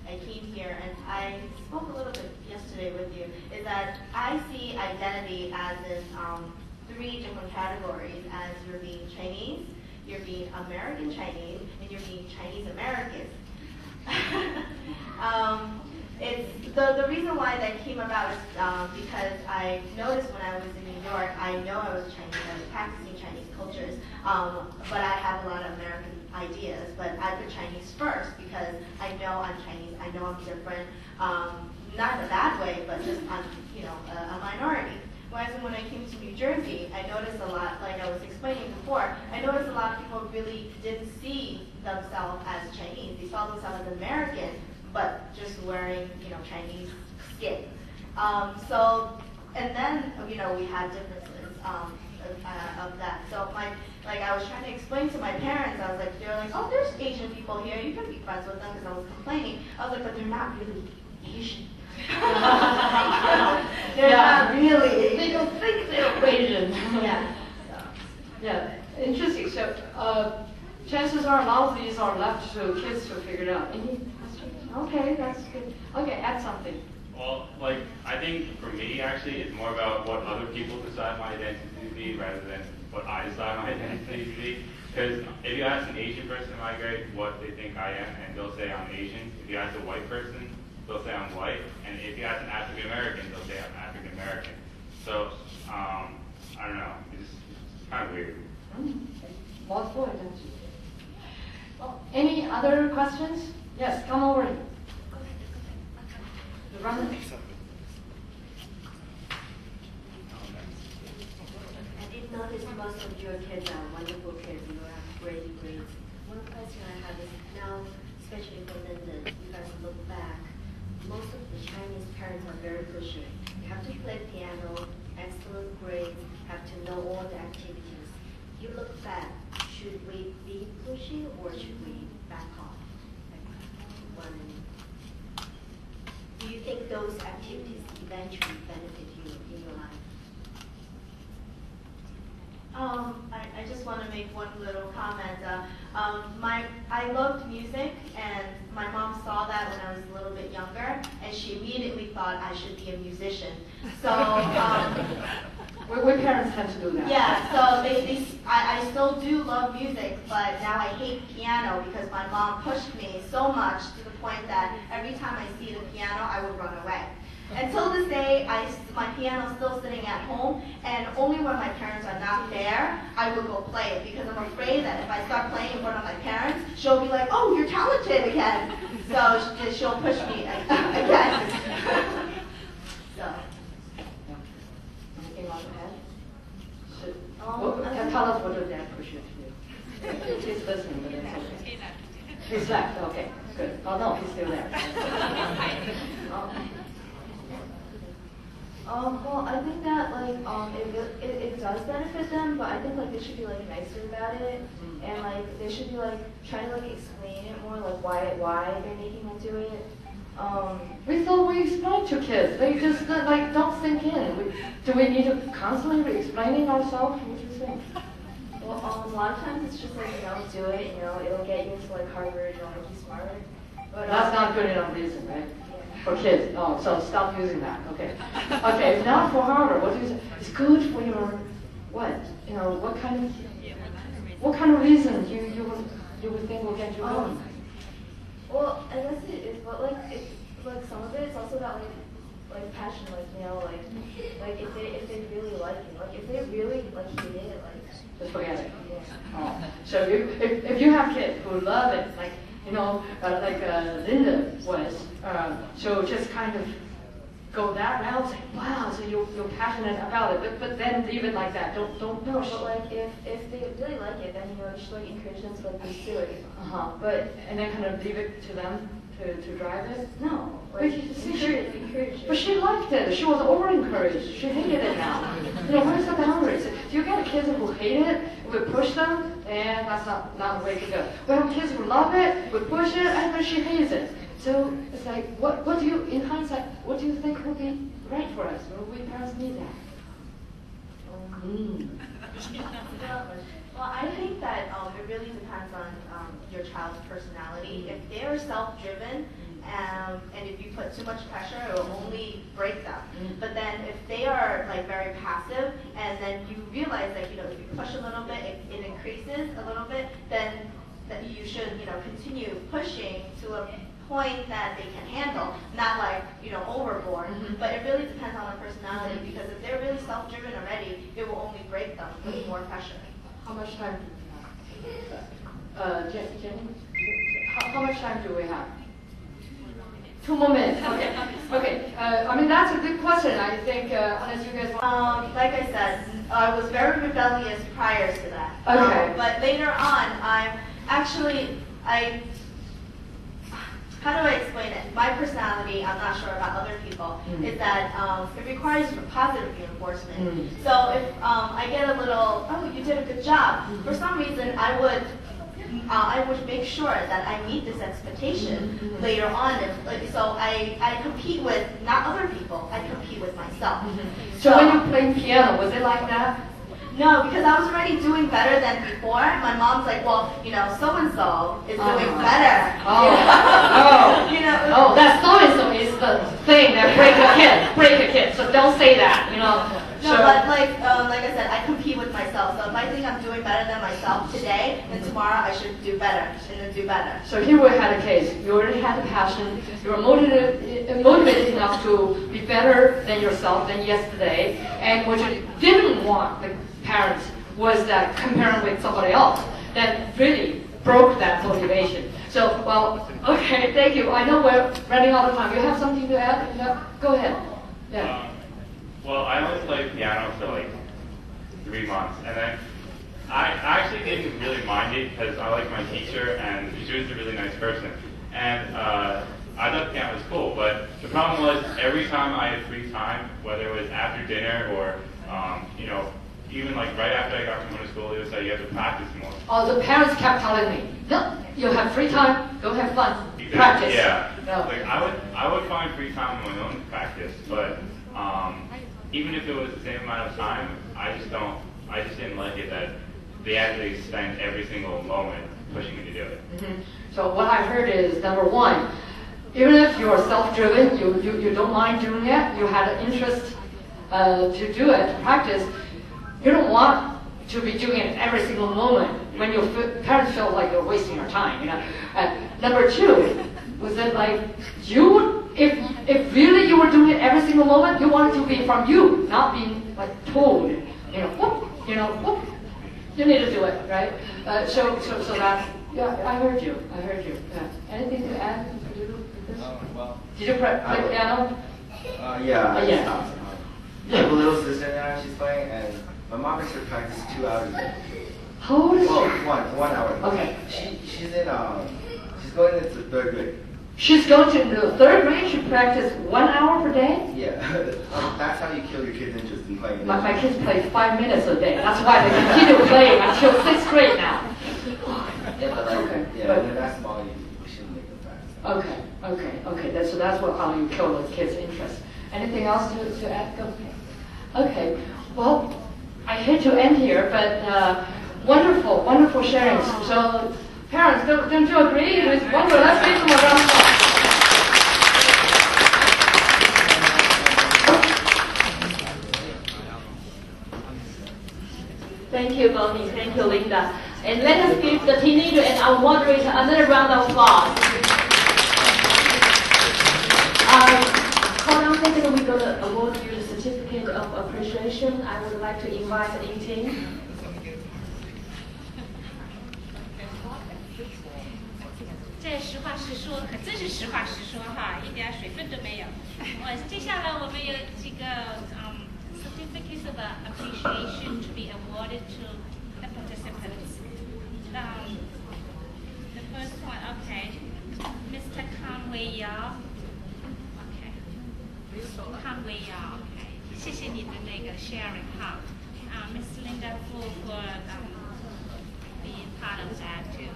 I came here, and I spoke a little bit yesterday with you, is that I see identity as in 3 different categories, as you're being Chinese, you're being American Chinese, and you're being Chinese American. It's the reason why that came about is because I noticed when I was in New York, I know I was Chinese, I was practicing Chinese cultures, but I have a lot of American ideas, but I put Chinese first because I know I'm Chinese, I know I'm different, not in a bad way, but just I'm, a minority. Whereas when I came to New Jersey, I noticed a lot, like I was explaining before, I noticed a lot of people really didn't see themselves as Chinese. They saw themselves as American, but just wearing, Chinese skin. And then, we had differences of that. So I was trying to explain to my parents, I was like, they're like, oh, there's Asian people here, you can be friends with them, because I was complaining. I was like, but they're not really Asian. They're not really. They don't think they're Asian. Yeah. Yeah, interesting. So chances are a lot of these are left to kids to figure it out. Any questions? Okay, that's good. Okay, add something. Well, I think for me, actually, it's more about what other people decide my identity to be rather than what I decide my identity to be. Because if you ask an Asian person to migrate what they think I am, and they'll say I'm Asian. If you ask a white person, they'll say I'm white. And if you ask an African American, they'll say I'm African American. So, I don't know. It's kind of weird. Multiple identities. Well, any other questions? Yes, come over. I did notice most of your kids are wonderful kids. You have great grades. One question I have is now, especially for Lyndon, you guys look back, most of the Chinese parents are very pushy. You have to play piano, excellent grades, have to know all the activities. You look back, should we be pushy or should we back off? Do you think those activities eventually benefit you in your life? I just want to make one little comment. I loved music, and my mom saw that when I was a little bit younger, and she immediately thought I should be a musician. So, we parents tend to do that. Yeah, so I still do love music, but now I hate piano because my mom pushed me so much to the point that every time I see the piano, I would run away. Until this day, my piano's still sitting at home, and only when my parents are not there, I will go play it, because I'm afraid that if I start playing in front of my parents, she'll be like, oh, you're talented again. So she'll push me again. So. Anything else to add? Tell us what your dad pushed you to do. He's listening, but it's okay. He's left, okay, good. Oh no, he's still there. Well, I think that like it does benefit them, but I think like they should be like nicer about it, and like they should be like trying to like explain it more, like why they're making them do it. We thought we explained to kids. They just like don't sink in. Do we need to constantly be explaining ourselves? What do you think? Well, a lot of times it's just like do it. It'll get you into like Harvard. It'll make you smarter. But that's not good enough reason, right? For kids. Oh, so stop using that. Okay. Okay. Now for Harvard, what do you say? It's good for your what? What kind of reason you would think will get you going? Well, I guess it is, but like some of it is also about like passion, like if they really like it, like if they really like hate it, like just forget it. Yeah. Oh. So if you have kids who love it, like Linda was, so just kind of go that route, say, wow, so you're passionate about it, but then leave it like that. Don't No, push. but like if they really like it, then you should like encourage them to like pursue it. But and then kind of leave it to them to drive it. No, But like encourage it. But she liked it. She was over encouraged. She hated it now. Where's the boundaries? Do you get kids who hate it? We push them, and that's not the way to go. We have kids who love it. We push it, and then she hates it. So it's like, what do you, in hindsight, what do you think would be right for us? Or we parents need that? Well, I think that it really depends on your child's personality. If they're self-driven, and if you put too much pressure, it will only break them. But then if they are like very passive, and then you realize that if you push a little bit, it increases a little bit, then that you should continue pushing to a point that they can handle, not like overboard. But it really depends on their personality, because if they're really self-driven already, it will only break them with more pressure. How much time do we have? Jenny? How much time do we have? 2 more minutes. Okay. Okay. I mean, that's a good question. I think unless you guys want. Like I said, I was very rebellious prior to that. Okay. But later on, how do I explain it? My personality, I'm not sure about other people, is that it requires positive reinforcement. So if I get a little, oh, you did a good job, for some reason I would make sure that I meet this expectation later on. So I compete with not other people, I compete with myself. So when you played piano, was it like that? No, because I was already doing better than before. My mom's like, well, so-and-so is doing better. That so-and-so is the thing that break a kid. So don't say that, No, but like I said, I compete with myself. So if I think I'm doing better than myself today, then tomorrow I should do better, and then do better. So here we had a case. You already had the passion. You were motivated enough to be better than yourself than yesterday. And what you didn't want, the parents, was that comparing with somebody else. That really broke that motivation. So, well, okay, thank you. I know we're running out of time. You have something to add? No? Go ahead. Yeah. Well, I only played piano for like 3 months, and then I actually didn't really mind it because I liked my teacher, and she was a really nice person. And I thought piano was cool, but the problem was every time I had free time, whether it was after dinner or, even like right after I got home from school, it was like you have to practice more. Oh, the parents kept telling me, no, you have free time, go have fun, practice. Yeah. No. Like I would find free time on my own to practice, but even if it was the same amount of time, I just didn't like it that they actually spend every single moment pushing me to do it. So what I heard is, number one, even if you're self-driven, you don't mind doing it, you had an interest to do it, to practice, you don't want to be doing it every single moment when your parents feel like you're wasting your time, Number two, was it like if really you were doing it every single moment, you want it to be from you, not being like told, whoop, you need to do it, right? So that, yeah, I heard you. Anything to add? Did you play piano? Yeah. I have a little sister now, she's playing, and my mom makes her practice 2 hours a day. How old is she? 1 hour. Okay. She's going into 3rd grade. She's going to, in the 3rd grade, she practices 1 hour per day? Yeah, that's how you kill your kids' interest in playing. My kids play 5 minutes a day. That's why they continue playing until 6th grade now. Yeah, but like, okay, yeah, but that's why you shouldn't make them practice. Okay. That's how you kill the kids' interest. Anything else to add? Okay. Well, I hate to end here, but wonderful sharing. So, parents, don't you agree? It's wonderful. Let's give them a round of applause. Thank you, Bonnie. Thank you, Linda. And let us give the teenager and our moderator another round of applause. Hold on a second, we're going to award you the certificate of appreciation. I would like to invite Ying. 这实话实说，可真是实话实说哈，一点水分都没有。接下来我们有几个certificates of appreciation to be awarded to the participants. The first one, okay, Mr. Conway Yao. Okay, Conway Yao. Okay, 谢谢你的那个 sharing 哈。Miss Linda Fu for being part of that too.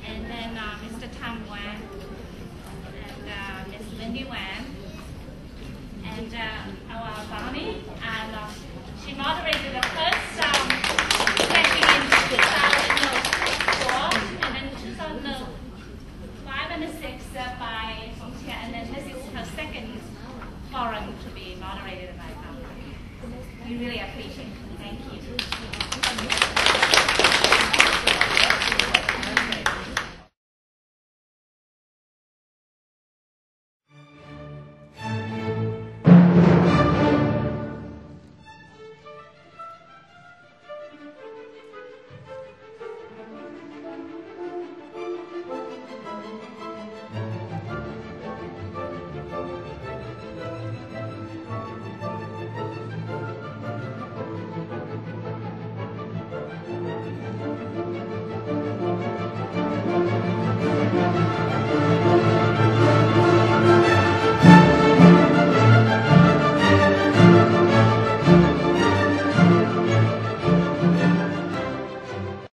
And then Mr. Tam Wan, and Miss Lindy Wan, and our Bonnie, and she moderated the first session in 2004, and then 2005 and 2006 by Hong Tia, and then this is her second forum to be moderated by Bonnie. We really appreciate it. Thank you.